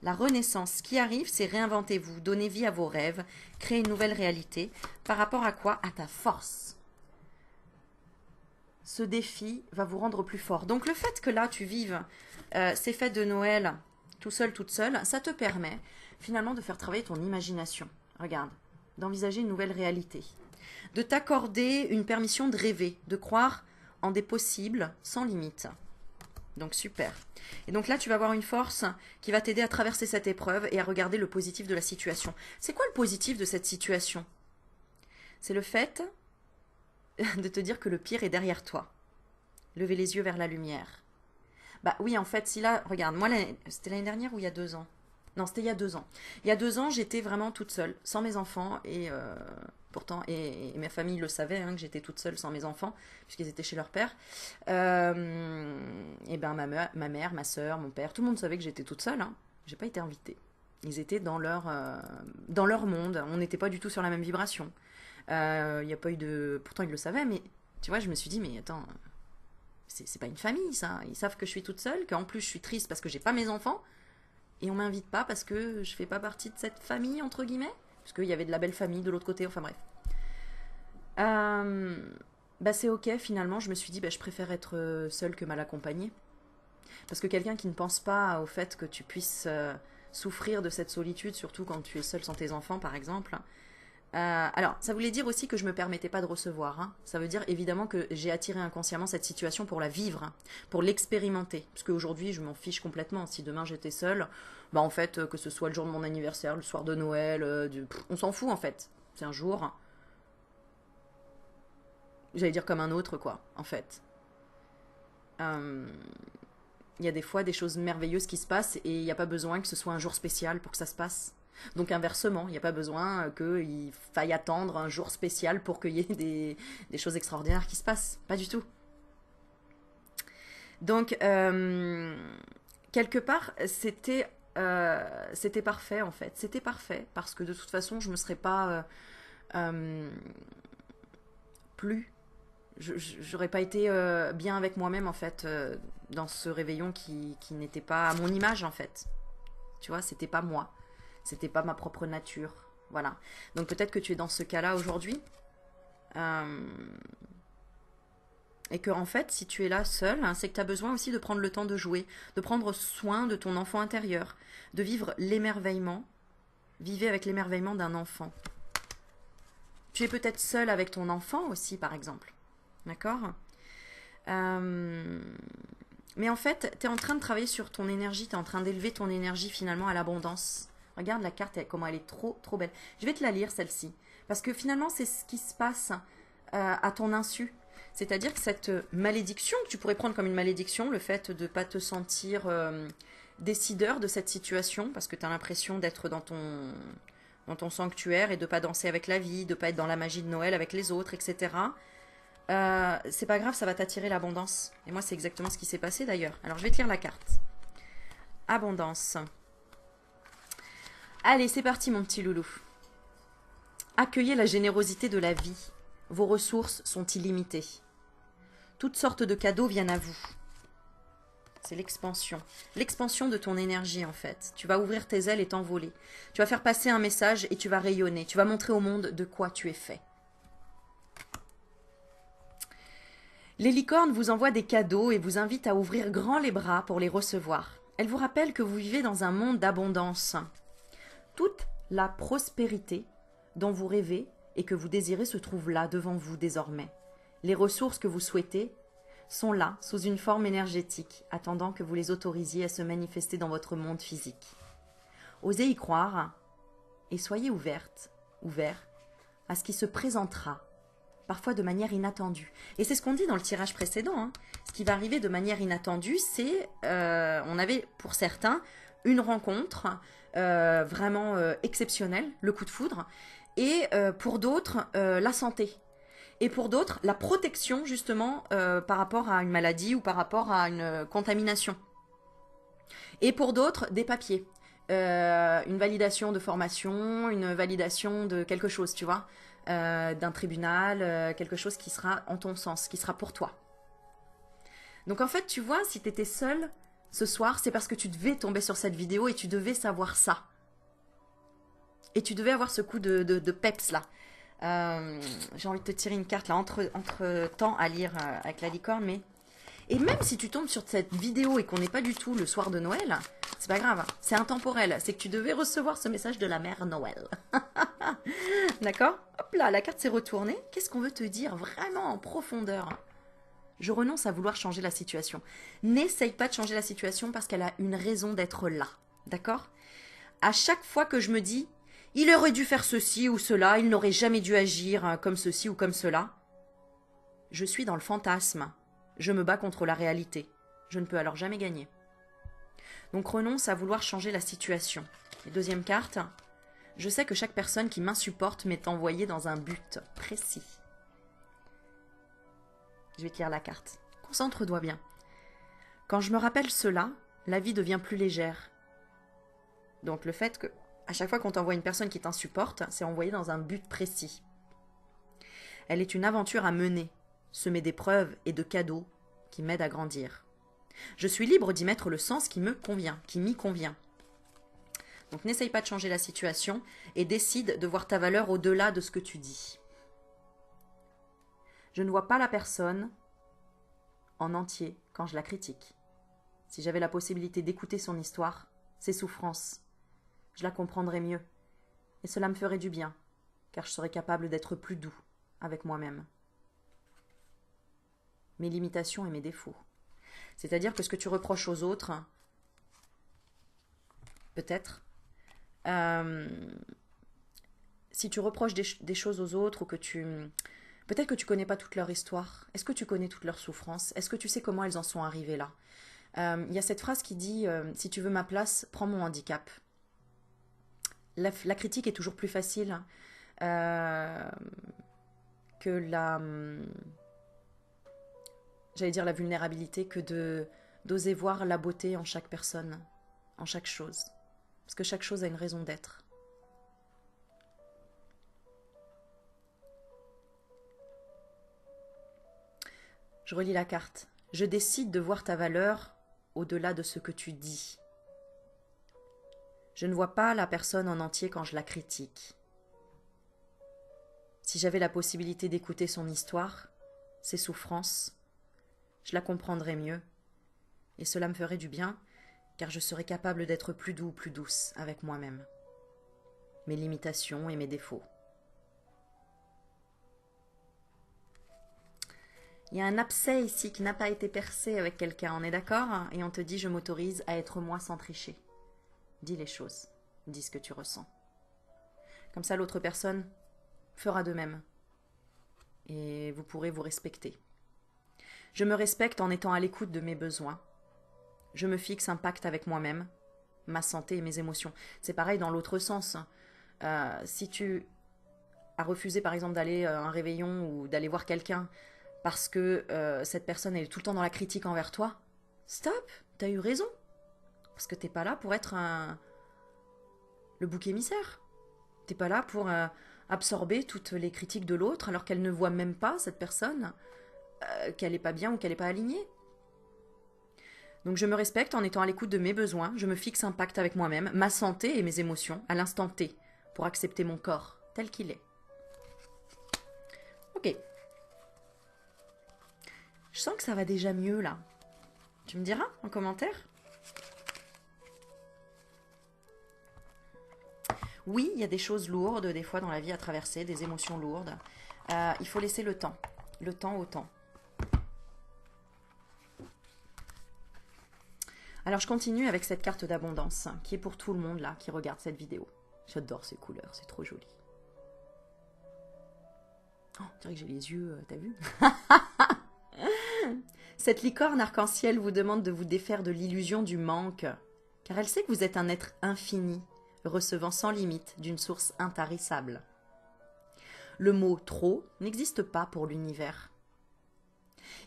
La renaissance, ce qui arrive, c'est réinventez-vous, donnez vie à vos rêves, créez une nouvelle réalité. Par rapport à quoi? À ta force. Ce défi va vous rendre plus fort. Donc le fait que là tu vives ces fêtes de Noël tout seul, toute seule, ça te permet finalement de faire travailler ton imagination. Regarde, d'envisager une nouvelle réalité. De t'accorder une permission de rêver, de croire en des possibles sans limite. Donc super. Et donc là, tu vas avoir une force qui va t'aider à traverser cette épreuve et à regarder le positif de la situation. C'est quoi le positif de cette situation? C'est le fait de te dire que le pire est derrière toi. Lever les yeux vers la lumière. Bah oui, en fait, si là, regarde, moi, c'était l'année dernière ou il y a 2 ans? Non, c'était il y a 2 ans. Il y a 2 ans, j'étais vraiment toute seule, sans mes enfants. Et pourtant, et ma famille le savait, hein, que j'étais toute seule sans mes enfants, puisqu'ils étaient chez leur père. Et ben ma mère, ma soeur, mon père, tout le monde savait que j'étais toute seule. Hein. J'ai pas été invitée. Ils étaient dans leur monde. On n'était pas du tout sur la même vibration. Il y a pas eu de... Pourtant, ils le savaient, mais tu vois, je me suis dit, mais attends, c'est pas une famille, ça. Ils savent que je suis toute seule, qu'en plus, je suis triste parce que j'ai pas mes enfants. Et on m'invite pas parce que je fais pas partie de cette famille, entre guillemets. Parce qu'il y avait de la belle famille de l'autre côté, enfin bref. Bah c'est ok, finalement, je me suis dit, bah, je préfère être seule que mal accompagnée. Parce que quelqu'un qui ne pense pas au fait que tu puisses souffrir de cette solitude, surtout quand tu es seule sans tes enfants, par exemple. Alors, ça voulait dire aussi que je me permettais pas de recevoir. Hein. Ça veut dire évidemment que j'ai attiré inconsciemment cette situation pour la vivre, hein, pour l'expérimenter. Parce qu'aujourd'hui, je m'en fiche complètement. Si demain j'étais seule, bah en fait, que ce soit le jour de mon anniversaire, le soir de Noël, on s'en fout en fait. C'est un jour, j'allais dire comme un autre, quoi, en fait. Il y a des fois des choses merveilleuses qui se passent et il n'y a pas besoin que ce soit un jour spécial pour que ça se passe. Donc inversement, il n'y a pas besoin qu'il faille attendre un jour spécial pour qu'il y ait des choses extraordinaires qui se passent. Pas du tout. Donc, quelque part, c'était parfait en fait. C'était parfait parce que de toute façon, je ne me serais pas plu. J'aurais pas été bien avec moi-même en fait dans ce réveillon qui n'était pas à mon image en fait. Tu vois, c'était pas moi. C'était pas ma propre nature. Voilà. Donc peut-être que tu es dans ce cas-là aujourd'hui. Et que en fait, si tu es là seul, hein, c'est que tu as besoin aussi de prendre le temps de jouer, de prendre soin de ton enfant intérieur, de vivre l'émerveillement. Vivez avec l'émerveillement d'un enfant. Tu es peut-être seul avec ton enfant aussi, par exemple. D'accord? Mais en fait, tu es en train de travailler sur ton énergie, tu es en train d'élever ton énergie finalement à l'abondance. Regarde la carte, comment elle est trop, trop belle. Je vais te la lire, celle-ci. Parce que finalement, c'est ce qui se passe à ton insu. C'est-à-dire que cette malédiction, que tu pourrais prendre comme une malédiction, le fait de ne pas te sentir décideur de cette situation, parce que tu as l'impression d'être dans ton sanctuaire et de ne pas danser avec la vie, de ne pas être dans la magie de Noël avec les autres, etc. C'est pas grave, ça va t'attirer l'abondance. Et moi, c'est exactement ce qui s'est passé d'ailleurs. Alors, je vais te lire la carte. Abondance. Allez, c'est parti, mon petit loulou. Accueillez la générosité de la vie. Vos ressources sont illimitées. Toutes sortes de cadeaux viennent à vous. C'est l'expansion. L'expansion de ton énergie, en fait. Tu vas ouvrir tes ailes et t'envoler. Tu vas faire passer un message et tu vas rayonner. Tu vas montrer au monde de quoi tu es fait. Les licornes vous envoient des cadeaux et vous invitent à ouvrir grand les bras pour les recevoir. Elles vous rappellent que vous vivez dans un monde d'abondance. Toute la prospérité dont vous rêvez et que vous désirez se trouve là devant vous désormais. Les ressources que vous souhaitez sont là sous une forme énergétique, attendant que vous les autorisiez à se manifester dans votre monde physique. Osez y croire et soyez ouverts à ce qui se présentera, parfois de manière inattendue. Et c'est ce qu'on dit dans le tirage précédent. Hein. Ce qui va arriver de manière inattendue, c'est, on avait pour certains une rencontre vraiment exceptionnelle, le coup de foudre, et pour d'autres, la santé. Et pour d'autres, la protection justement par rapport à une maladie ou par rapport à une contamination. Et pour d'autres, des papiers. Une validation de formation, une validation de quelque chose, tu vois, d'un tribunal, quelque chose qui sera en ton sens, qui sera pour toi. Donc en fait, tu vois, si tu étais seul ce soir, c'est parce que tu devais tomber sur cette vidéo et tu devais savoir ça. Et tu devais avoir ce coup de peps là. J'ai envie de te tirer une carte là, entre temps à lire avec la licorne, mais... Et même si tu tombes sur cette vidéo et qu'on n'est pas du tout le soir de Noël, c'est pas grave, c'est intemporel. C'est que tu devais recevoir ce message de la mère Noël. D'accord? Hop là, la carte s'est retournée. Qu'est-ce qu'on veut te dire vraiment en profondeur? Je renonce à vouloir changer la situation. N'essaye pas de changer la situation parce qu'elle a une raison d'être là. D'accord? À chaque fois que je me dis, il aurait dû faire ceci ou cela, il n'aurait jamais dû agir comme ceci ou comme cela, je suis dans le fantasme. Je me bats contre la réalité. Je ne peux alors jamais gagner. Donc renonce à vouloir changer la situation. Et deuxième carte, je sais que chaque personne qui m'insupporte m'est envoyée dans un but précis. Je vais te lire la carte. Concentre-toi bien. Quand je me rappelle cela, la vie devient plus légère. Donc le fait que, à chaque fois qu'on t'envoie une personne qui t'insupporte, c'est envoyé dans un but précis. Elle est une aventure à mener, semée d'épreuves et de cadeaux qui m'aident à grandir. Je suis libre d'y mettre le sens qui me convient, qui m'y convient. Donc n'essaye pas de changer la situation et décide de voir ta valeur au-delà de ce que tu dis. Je ne vois pas la personne en entier quand je la critique. Si j'avais la possibilité d'écouter son histoire, ses souffrances, je la comprendrais mieux. Et cela me ferait du bien, car je serais capable d'être plus doux avec moi-même. Mes limitations et mes défauts. C'est-à-dire que ce que tu reproches aux autres, peut-être, si tu reproches des choses aux autres ou que tu... Peut-être que tu connais pas toute leur histoire. Est-ce que tu connais toute leur souffrance? Est-ce que tu sais comment elles en sont arrivées là? Il y a cette phrase qui dit si tu veux ma place, prends mon handicap. La critique est toujours plus facile que j'allais dire la vulnérabilité, que d'oser voir la beauté en chaque personne, en chaque chose. Parce que chaque chose a une raison d'être. Je relis la carte. Je décide de voir ta valeur au-delà de ce que tu dis. Je ne vois pas la personne en entier quand je la critique. Si j'avais la possibilité d'écouter son histoire, ses souffrances, je la comprendrais mieux. Et cela me ferait du bien, car je serais capable d'être plus doux, plus douce avec moi-même. Mes limitations et mes défauts. Il y a un abcès ici qui n'a pas été percé avec quelqu'un, on est d'accord? Et on te dit, je m'autorise à être moi sans tricher. Dis les choses, dis ce que tu ressens. Comme ça, l'autre personne fera de même. Et vous pourrez vous respecter. Je me respecte en étant à l'écoute de mes besoins. Je me fixe un pacte avec moi-même, ma santé et mes émotions. C'est pareil dans l'autre sens. Si tu as refusé par exemple d'aller à un réveillon ou d'aller voir quelqu'un parce que cette personne elle est tout le temps dans la critique envers toi, stop, t'as eu raison. Parce que t'es pas là pour être le bouc émissaire. T'es pas là pour absorber toutes les critiques de l'autre alors qu'elle ne voit même pas, cette personne, qu'elle est pas bien ou qu'elle est pas alignée. Donc je me respecte en étant à l'écoute de mes besoins, je me fixe un pacte avec moi-même, ma santé et mes émotions à l'instant T, pour accepter mon corps tel qu'il est. Ok. Je sens que ça va déjà mieux là. Tu me diras en commentaire? Oui, il y a des choses lourdes des fois dans la vie à traverser, des émotions lourdes. Il faut laisser le temps au temps. Alors je continue avec cette carte d'abondance qui est pour tout le monde là qui regarde cette vidéo. J'adore ces couleurs, c'est trop joli. Oh, on dirait que j'ai les yeux, t'as vu? Cette licorne arc-en-ciel vous demande de vous défaire de l'illusion du manque, car elle sait que vous êtes un être infini, recevant sans limite d'une source intarissable. Le mot « trop » n'existe pas pour l'univers.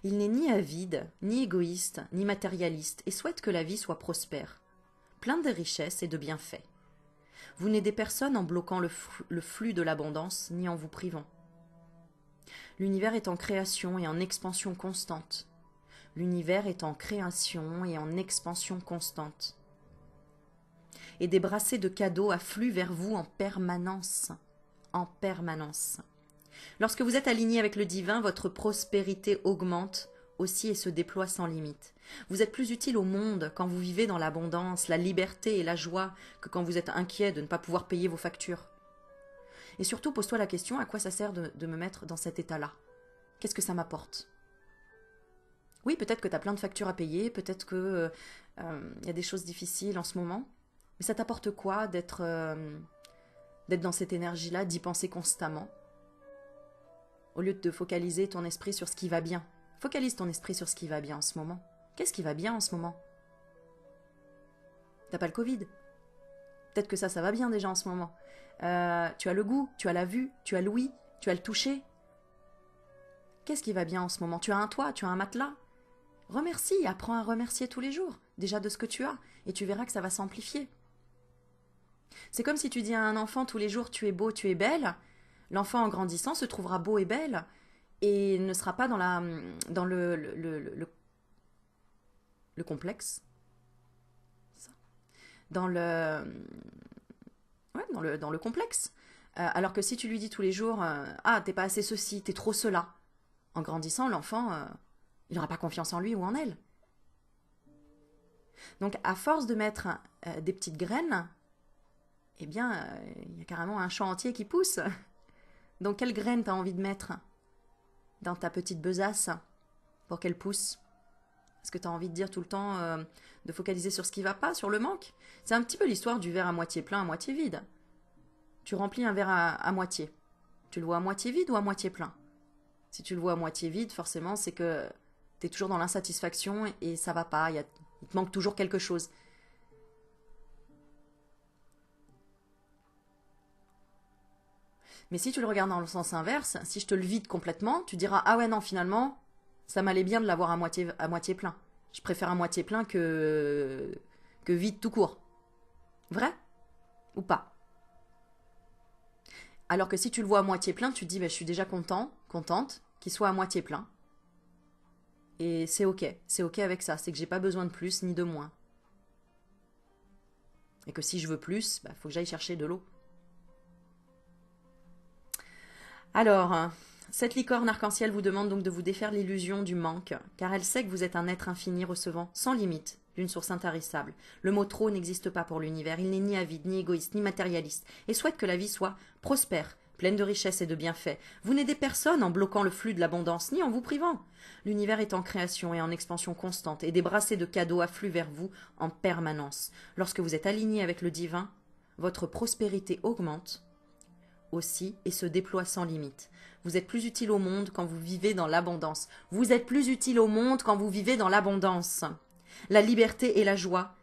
Il n'est ni avide, ni égoïste, ni matérialiste et souhaite que la vie soit prospère, pleine de richesses et de bienfaits. Vous n'aidez personne en bloquant le flux de l'abondance, ni en vous privant. L'univers est en création et en expansion constante. L'univers est en création et en expansion constante. Et des brassées de cadeaux affluent vers vous en permanence. En permanence. Lorsque vous êtes aligné avec le divin, votre prospérité augmente aussi et se déploie sans limite. Vous êtes plus utile au monde quand vous vivez dans l'abondance, la liberté et la joie que quand vous êtes inquiet de ne pas pouvoir payer vos factures. Et surtout, pose-toi la question, à quoi ça sert de me mettre dans cet état-là? Qu'est-ce que ça m'apporte? Oui, peut-être que tu as plein de factures à payer, peut-être que y a des choses difficiles en ce moment, mais ça t'apporte quoi d'être dans cette énergie-là, d'y penser constamment? Au lieu de te focaliser ton esprit sur ce qui va bien. Focalise ton esprit sur ce qui va bien en ce moment. Qu'est-ce qui va bien en ce moment? T'as pas le Covid? Peut-être que ça va bien déjà en ce moment. Tu as le goût, tu as la vue, tu as l'ouïe, tu as le toucher. Qu'est-ce qui va bien en ce moment? Tu as un toit, tu as un matelas. Remercie, apprends à remercier tous les jours, déjà de ce que tu as, et tu verras que ça va s'amplifier. C'est comme si tu dis à un enfant tous les jours tu es beau, tu es belle. L'enfant en grandissant se trouvera beau et belle et ne sera pas dans le complexe. Ça. Dans le complexe. Alors que si tu lui dis tous les jours ah, t'es pas assez ceci, t'es trop cela, en grandissant, l'enfant il n'aura pas confiance en lui ou en elle. Donc à force de mettre des petites graines, eh bien il y a carrément un champ entier qui pousse. Donc quelle graine t'as envie de mettre dans ta petite besace pour qu'elle pousse? Est-ce que t'as envie de dire tout le temps de focaliser sur ce qui va pas, sur le manque? C'est un petit peu l'histoire du verre à moitié plein, à moitié vide. Tu remplis un verre à moitié. Tu le vois à moitié vide ou à moitié plein? Si tu le vois à moitié vide, forcément, c'est que t'es toujours dans l'insatisfaction et ça va pas, il te manque toujours quelque chose. Mais si tu le regardes dans le sens inverse, si je te le vide complètement, tu diras « Ah ouais, non, finalement, ça m'allait bien de l'avoir à moitié plein. Je préfère à moitié plein que vide tout court. » Vrai? Ou pas? Alors que si tu le vois à moitié plein, tu te dis bah, « Je suis déjà contente qu'il soit à moitié plein. » Et c'est ok avec ça, c'est que j'ai pas besoin de plus ni de moins. Et que si je veux plus, faut que j'aille chercher de l'eau. Alors, Cette licorne arc-en-ciel vous demande donc de vous défaire l'illusion du manque, car elle sait que vous êtes un être infini recevant, sans limite, d'une source intarissable. Le mot trop n'existe pas pour l'univers, il n'est ni avide, ni égoïste, ni matérialiste, et souhaite que la vie soit prospère, pleine de richesses et de bienfaits. Vous n'aidez personne en bloquant le flux de l'abondance, ni en vous privant. L'univers est en création et en expansion constante, et des brassées de cadeaux affluent vers vous en permanence. Lorsque vous êtes aligné avec le divin, votre prospérité augmente aussi et se déploie sans limite. Vous êtes plus utile au monde quand vous vivez dans l'abondance. Vous êtes plus utile au monde quand vous vivez dans l'abondance. La liberté et la joie.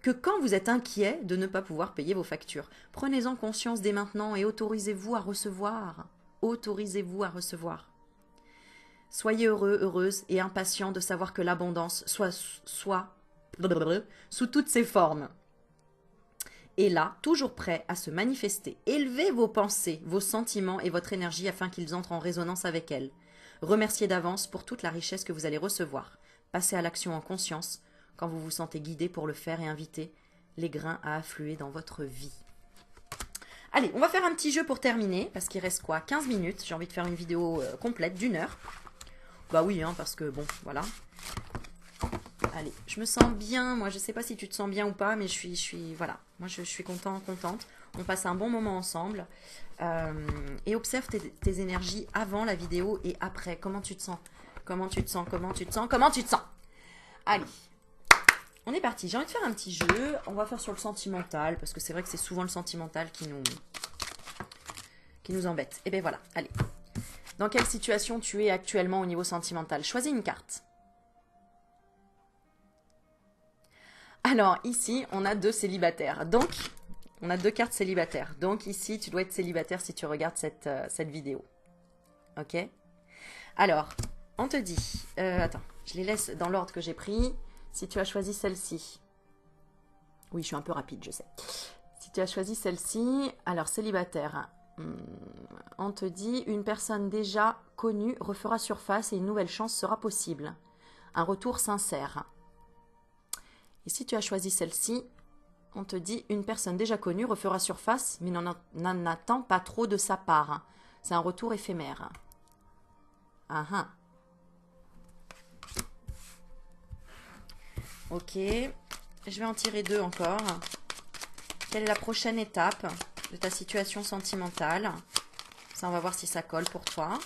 Que quand vous êtes inquiet de ne pas pouvoir payer vos factures. Prenez-en conscience dès maintenant et autorisez-vous à recevoir. Autorisez-vous à recevoir. Soyez heureux, heureuse et impatient de savoir que l'abondance soit sous toutes ses formes. Et là, toujours prêt à se manifester. Élevez vos pensées, vos sentiments et votre énergie afin qu'ils entrent en résonance avec elles. Remerciez d'avance pour toute la richesse que vous allez recevoir. Passez à l'action en conscience quand vous vous sentez guidé pour le faire et invitez les grains à affluer dans votre vie. Allez, on va faire un petit jeu pour terminer, parce qu'il reste quoi, 15 minutes. J'ai envie de faire une vidéo complète d'1 heure. Bah oui, hein, parce que bon, voilà. Allez, je me sens bien, moi je sais pas si tu te sens bien ou pas, mais voilà, moi je suis contente. On passe un bon moment ensemble. Et observe tes énergies avant la vidéo et après. Comment tu te sens? Comment tu te sens? Comment tu te sens? Comment tu te sens? Allez, on est parti. J'ai envie de faire un petit jeu. On va faire sur le sentimental, parce que c'est vrai que c'est souvent le sentimental qui nous embête. Et bien voilà, allez. Dans quelle situation tu es actuellement au niveau sentimental? Choisis une carte. Alors, ici, on a 2 célibataires. Donc, on a 2 cartes célibataires. Donc, ici, tu dois être célibataire si tu regardes cette vidéo. Ok? Alors, on te dit... attends, je les laisse dans l'ordre que j'ai pris. Si tu as choisi celle-ci... Oui, je suis un peu rapide, je sais. Si tu as choisi celle-ci... Alors, célibataire. On te dit, une personne déjà connue refera surface et une nouvelle chance sera possible. Un retour sincère. Et si tu as choisi celle-ci, on te dit une personne déjà connue refera surface, mais n'en attend pas trop de sa part. C'est un retour éphémère. Ah ah. Ok. Je vais en tirer 2 encore. Quelle est la prochaine étape de ta situation sentimentale? Ça, on va voir si ça colle pour toi.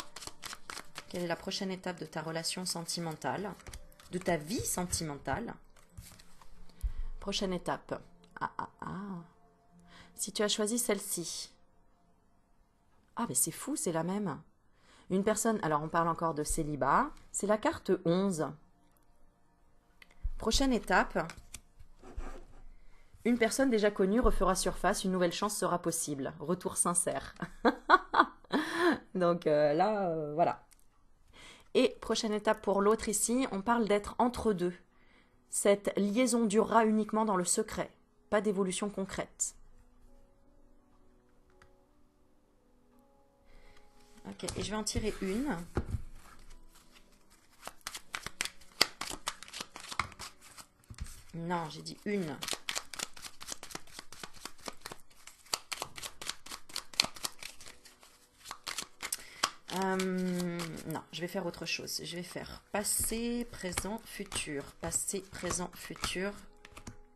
Quelle est la prochaine étape de ta relation sentimentale? De ta vie sentimentale? Prochaine étape. Si tu as choisi celle-ci. Ah, mais c'est fou, c'est la même. Une personne, alors on parle encore de célibat. C'est la carte 11. Prochaine étape. Une personne déjà connue refera surface, une nouvelle chance sera possible. Retour sincère. Donc là, voilà. Et prochaine étape pour l'autre ici, on parle d'être entre deux. Cette liaison durera uniquement dans le secret, pas d'évolution concrète. Ok, et je vais en tirer une. Non, j'ai dit une. Non, je vais faire autre chose. Je vais faire passé, présent, futur. Passé, présent, futur.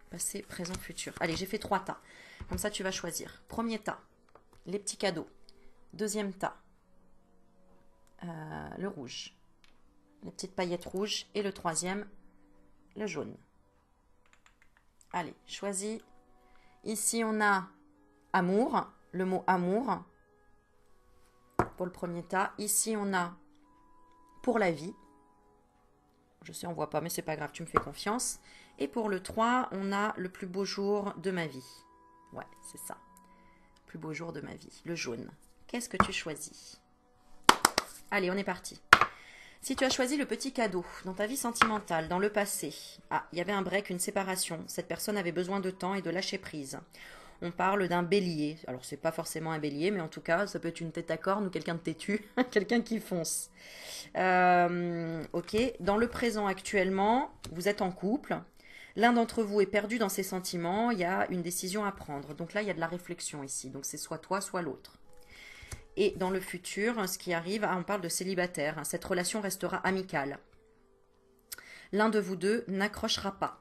Passé, présent, futur. Allez, j'ai fait 3 tas. Comme ça, tu vas choisir. Premier tas, les petits cadeaux. Deuxième tas, le rouge. Les petites paillettes rouges. Et le troisième, le jaune. Allez, choisis. Ici, on a amour. Le mot amour. Pour le premier tas. Ici, on a pour la vie. Je sais, on ne voit pas, mais c'est pas grave, tu me fais confiance. Et pour le 3, on a le plus beau jour de ma vie. Ouais, c'est ça. Plus beau jour de ma vie. Le jaune. Qu'est-ce que tu choisis? Allez, on est parti. Si tu as choisi le petit cadeau dans ta vie sentimentale, dans le passé, il y avait un break, une séparation. Cette personne avait besoin de temps et de lâcher prise. On parle d'un bélier. Alors, c'est pas forcément un bélier, mais en tout cas, ça peut être une tête à corne ou quelqu'un de têtu, quelqu'un qui fonce. Ok. Dans le présent actuellement, vous êtes en couple. L'un d'entre vous est perdu dans ses sentiments. Il y a une décision à prendre. Donc là, il y a de la réflexion ici. Donc, c'est soit toi, soit l'autre. Et dans le futur, ce qui arrive, on parle de célibataire. Cette relation restera amicale. L'un de vous deux n'accrochera pas.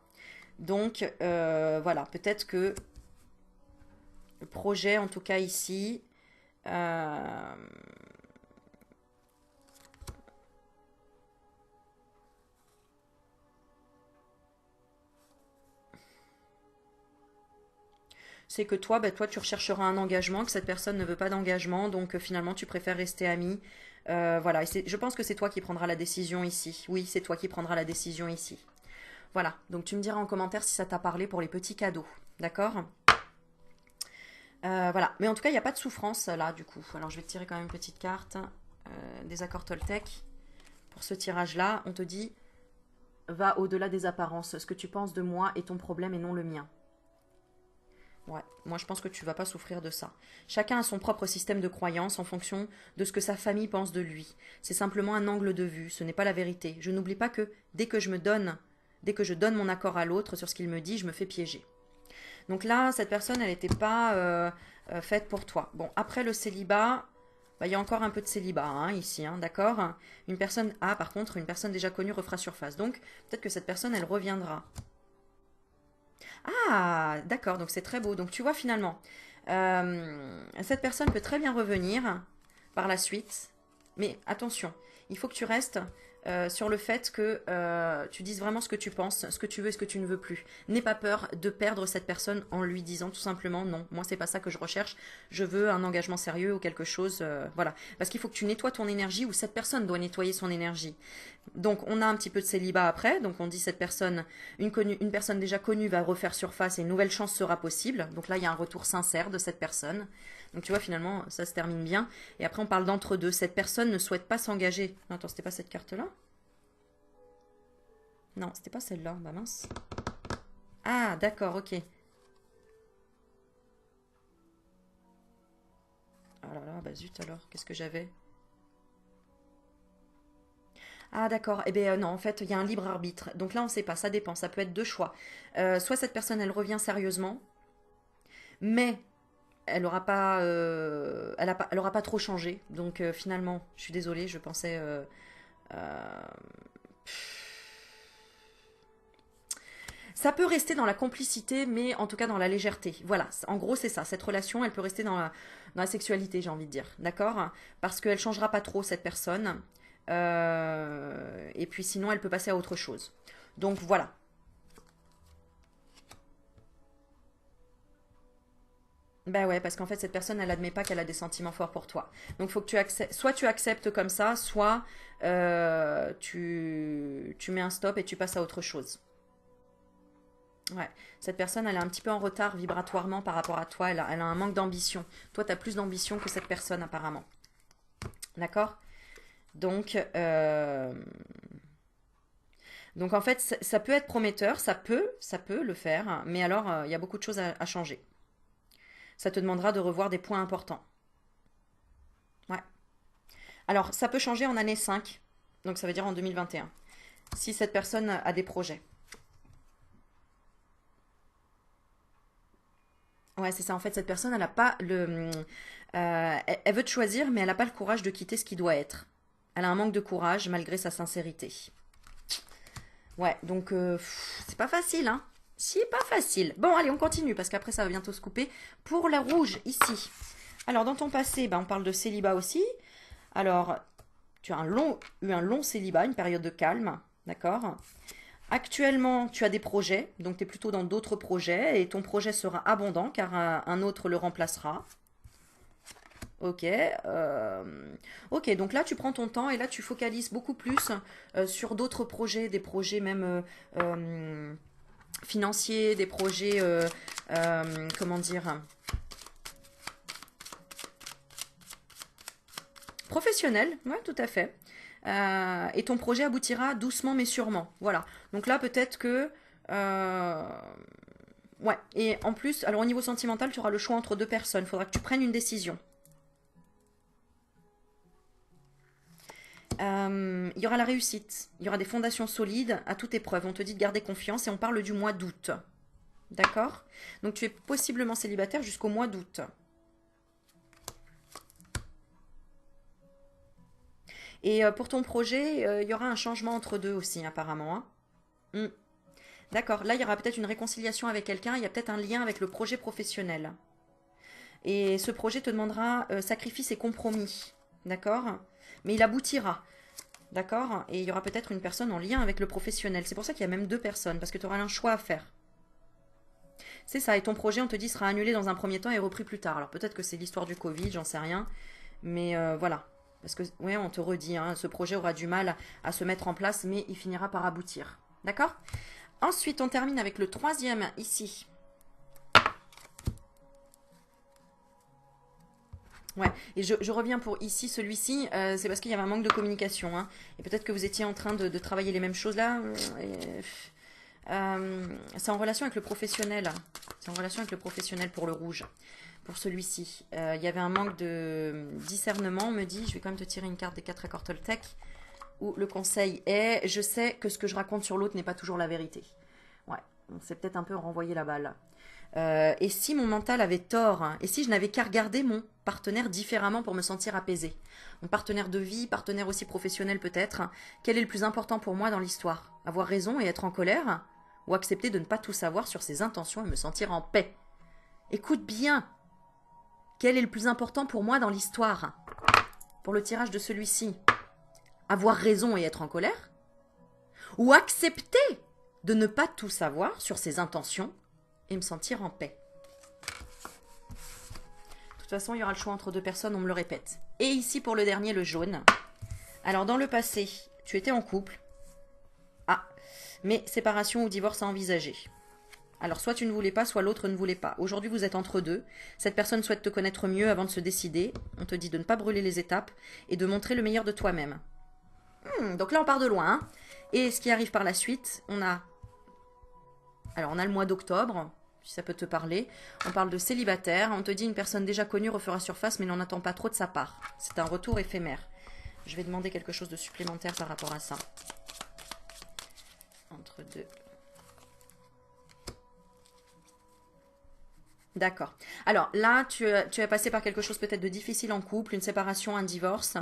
Donc, voilà, peut-être que le projet, en tout cas ici, c'est que toi, bah, toi, tu rechercheras un engagement, que cette personne ne veut pas d'engagement, donc finalement, tu préfères rester ami. Voilà, et je pense que c'est toi qui prendras la décision ici. Oui, c'est toi qui prendras la décision ici. Voilà, donc tu me diras en commentaire si ça t'a parlé pour les petits cadeaux. D'accord? Voilà, mais en tout cas, il n'y a pas de souffrance là, du coup. Alors, je vais te tirer quand même une petite carte des accords Toltec. Pour ce tirage-là, on te dit, va au-delà des apparences. Ce que tu penses de moi est ton problème et non le mien. Ouais, moi je pense que tu vas pas souffrir de ça. Chacun a son propre système de croyance en fonction de ce que sa famille pense de lui. C'est simplement un angle de vue, ce n'est pas la vérité. Je n'oublie pas que dès que je donne mon accord à l'autre sur ce qu'il me dit, je me fais piéger. Donc là, cette personne, elle n'était pas faite pour toi. Bon, après le célibat, bah, il y a encore un peu de célibat hein, ici, hein, d'accord? Une personne, par contre, une personne déjà connue refera surface. Donc, peut-être que cette personne, elle reviendra. Ah, d'accord, donc c'est très beau. Donc tu vois finalement, cette personne peut très bien revenir par la suite, mais attention, il faut que tu restes sur le fait que tu dises vraiment ce que tu penses, ce que tu veux et ce que tu ne veux plus. N'aie pas peur de perdre cette personne en lui disant tout simplement non, moi c'est pas ça que je recherche, je veux un engagement sérieux ou quelque chose, voilà. Parce qu'il faut que tu nettoies ton énergie ou cette personne doit nettoyer son énergie. Donc on a un petit peu de célibat après, donc on dit cette personne, une personne déjà connue va refaire surface et une nouvelle chance sera possible. Donc là il y a un retour sincère de cette personne. Donc tu vois finalement ça se termine bien. Et après on parle d'entre-deux. Cette personne ne souhaite pas s'engager. Non, attends, c'était pas cette carte-là? Non, c'était pas celle-là, bah mince. Ah d'accord, ok. Ah là là, bah zut alors, qu'est-ce que j'avais? Ah d'accord, eh bien non, en fait, il y a un libre arbitre. Donc là, on ne sait pas, ça dépend, ça peut être deux choix. Soit cette personne, elle revient sérieusement, mais elle n'aura pas, elle aura pas trop changé. Donc finalement, je suis désolée, je pensais... euh, ça peut rester dans la complicité, mais en tout cas dans la légèreté. Voilà, en gros c'est ça. Cette relation, elle peut rester dans la sexualité, j'ai envie de dire. D'accord? Parce qu'elle changera pas trop, cette personne. Et puis sinon, elle peut passer à autre chose. Donc voilà. Bah ouais, parce qu'en fait, cette personne, elle admet pas qu'elle a des sentiments forts pour toi. Donc, faut que tu acceptes, soit tu acceptes comme ça, soit tu mets un stop et tu passes à autre chose. Ouais, cette personne, elle est un petit peu en retard vibratoirement par rapport à toi. Elle a un manque d'ambition. Toi, tu as plus d'ambition que cette personne, apparemment. D'accord? Donc, donc, en fait, ça peut être prometteur, ça peut le faire, mais alors, il y a beaucoup de choses à changer. Ça te demandera de revoir des points importants. Ouais. Alors, ça peut changer en année 5, donc ça veut dire en 2021, si cette personne a des projets. Ouais, c'est ça. En fait, cette personne, elle n'a pas le. Elle veut te choisir, mais elle n'a pas le courage de quitter ce qui doit être. Elle a un manque de courage malgré sa sincérité. Ouais, donc c'est pas facile, hein. C'est pas facile. Bon, allez, on continue parce qu'après ça va bientôt se couper. Pour la rouge, ici. Alors, dans ton passé, bah, on parle de célibat aussi. Alors, tu as eu un long célibat, une période de calme, d'accord? Actuellement, tu as des projets, donc tu es plutôt dans d'autres projets et ton projet sera abondant car un autre le remplacera. Ok, ok, donc là tu prends ton temps et là tu focalises beaucoup plus sur d'autres projets, des projets même financiers, des projets, comment dire, professionnels, ouais, tout à fait. Et ton projet aboutira doucement mais sûrement. Voilà. Donc là, peut-être que. Ouais. Et en plus, alors au niveau sentimental, tu auras le choix entre deux personnes. Il faudra que tu prennes une décision. Il y aura la réussite. Il y aura des fondations solides à toute épreuve. On te dit de garder confiance et on parle du mois d'août. D'accord? Donc tu es possiblement célibataire jusqu'au mois d'août. Et pour ton projet, il y aura un changement entre deux aussi, apparemment. Hein. Hmm. D'accord, là, il y aura peut-être une réconciliation avec quelqu'un, il y a peut-être un lien avec le projet professionnel. Et ce projet te demandera sacrifice et compromis. D'accord? Mais il aboutira. D'accord? Et il y aura peut-être une personne en lien avec le professionnel. C'est pour ça qu'il y a même deux personnes, parce que tu auras un choix à faire. C'est ça, et ton projet, on te dit, sera annulé dans un premier temps et repris plus tard. Alors peut-être que c'est l'histoire du Covid, j'en sais rien. Mais voilà. Parce que, ouais, on te redit, hein, ce projet aura du mal à se mettre en place, mais il finira par aboutir. D'accord? Ensuite, on termine avec le troisième, ici. Ouais, et je reviens pour ici, celui-ci, c'est parce qu'il y avait un manque de communication. Hein, et peut-être que vous étiez en train de travailler les mêmes choses là. C'est en relation avec le professionnel. C'est en relation avec le professionnel pour le rouge. Pour celui-ci. Il y avait un manque de discernement, on me dit. Je vais quand même te tirer une carte des 4 accords Toltec. Où le conseil est, je sais que ce que je raconte sur l'autre n'est pas toujours la vérité. Ouais, on s'est peut-être un peu renvoyé la balle. Et si mon mental avait tort, hein, et si je n'avais qu'à regarder mon partenaire différemment pour me sentir apaisée, mon partenaire de vie, partenaire aussi professionnel peut-être, hein, quel est le plus important pour moi dans l'histoire? Avoir raison et être en colère? Ou accepter de ne pas tout savoir sur ses intentions et me sentir en paix? Écoute bien, quel est le plus important pour moi dans l'histoire? Pour le tirage de celui-ci, avoir raison et être en colère? Ou accepter de ne pas tout savoir sur ses intentions et me sentir en paix. De toute façon, il y aura le choix entre deux personnes, on me le répète. Et ici, pour le dernier, le jaune. Alors, dans le passé, tu étais en couple. Ah, mais séparation ou divorce à envisager. Alors, soit tu ne voulais pas, soit l'autre ne voulait pas. Aujourd'hui, vous êtes entre deux. Cette personne souhaite te connaître mieux avant de se décider. On te dit de ne pas brûler les étapes et de montrer le meilleur de toi-même. Donc là, on part de loin. Hein. Et ce qui arrive par la suite, on a le mois d'octobre, si ça peut te parler. On parle de célibataire. On te dit une personne déjà connue refera surface, mais n'en attend pas trop de sa part. C'est un retour éphémère. Je vais demander quelque chose de supplémentaire par rapport à ça. Entre deux. D'accord. Alors là, tu as passé par quelque chose peut-être de difficile en couple, une séparation, un divorce.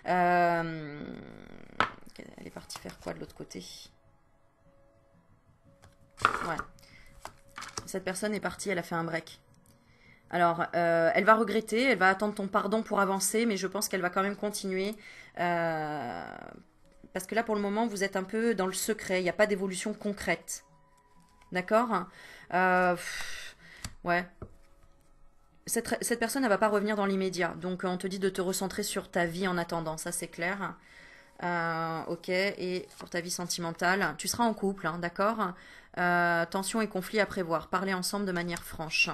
Elle est partie faire quoi de l'autre côté? Ouais. Cette personne est partie, elle a fait un break. Alors, elle va regretter, elle va attendre ton pardon pour avancer, mais je pense qu'elle va quand même continuer. Parce que là, pour le moment, vous êtes un peu dans le secret, il n'y a pas d'évolution concrète. D'accord? Ouais. Cette personne, elle va pas revenir dans l'immédiat. Donc, on te dit de te recentrer sur ta vie en attendant, ça c'est clair. Ok, et pour ta vie sentimentale, tu seras en couple, hein, d'accord? Tension et conflit à prévoir. Parlez ensemble de manière franche.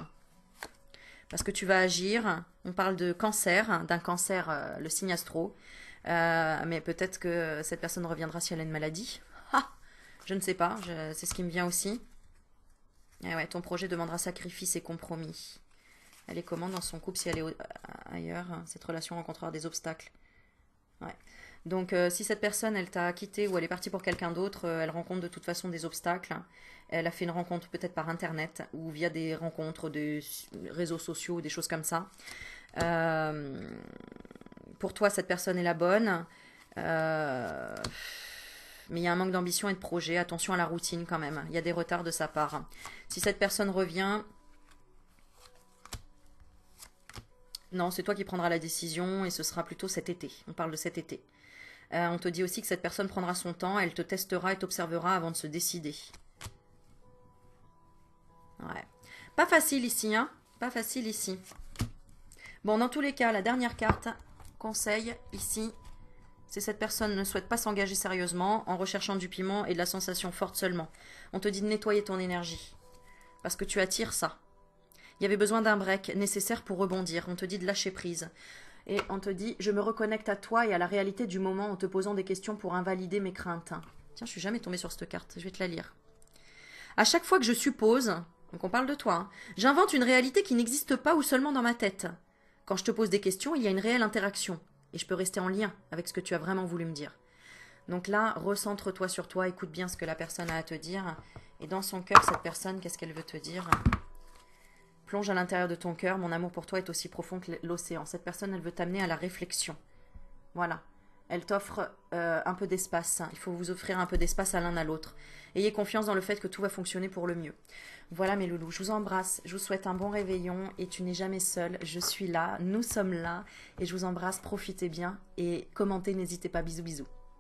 Parce que tu vas agir. On parle de cancer, d'un cancer, le signe astro. Mais peut-être que cette personne reviendra si elle a une maladie. Ah, je ne sais pas, c'est ce qui me vient aussi. Et ouais, ton projet demandera sacrifice et compromis. Elle est comment dans son couple si elle est ailleurs? Cette relation rencontrera des obstacles. Ouais. Donc, si cette personne, elle t'a quitté ou elle est partie pour quelqu'un d'autre, elle rencontre de toute façon des obstacles. Elle a fait une rencontre peut-être par internet ou via des rencontres des réseaux sociaux ou des choses comme ça. Euh, pour toi, cette personne est la bonne. Euh, mais il y a un manque d'ambition et de projet. Attention à la routine quand même. Il y a des retards de sa part. Si cette personne revient, non, c'est toi qui prendras la décision et ce sera plutôt cet été. On parle de cet été. On te dit aussi que cette personne prendra son temps, elle te testera et t'observera avant de se décider. Ouais. Pas facile ici, hein? Pas facile ici. Bon, dans tous les cas, la dernière carte, conseil, ici, c'est cette personne ne souhaite pas s'engager sérieusement en recherchant du piment et de la sensation forte seulement. On te dit de nettoyer ton énergie. Parce que tu attires ça. Il y avait besoin d'un break nécessaire pour rebondir. On te dit de lâcher prise. Et on te dit, je me reconnecte à toi et à la réalité du moment en te posant des questions pour invalider mes craintes. Tiens, je suis jamais tombée sur cette carte. Je vais te la lire. À chaque fois que je suppose, donc on parle de toi, hein, j'invente une réalité qui n'existe pas ou seulement dans ma tête. Quand je te pose des questions, il y a une réelle interaction. Et je peux rester en lien avec ce que tu as vraiment voulu me dire. Donc là, recentre-toi sur toi, écoute bien ce que la personne a à te dire. Et dans son cœur, cette personne, qu'est-ce qu'elle veut te dire? Plonge à l'intérieur de ton cœur, mon amour pour toi est aussi profond que l'océan. Cette personne, elle veut t'amener à la réflexion. Voilà. Elle t'offre un peu d'espace. Il faut vous offrir un peu d'espace à l'un à l'autre. Ayez confiance dans le fait que tout va fonctionner pour le mieux. Voilà mes loulous, je vous embrasse, je vous souhaite un bon réveillon et tu n'es jamais seule, je suis là, nous sommes là et je vous embrasse, profitez bien et commentez, n'hésitez pas, bisous bisous.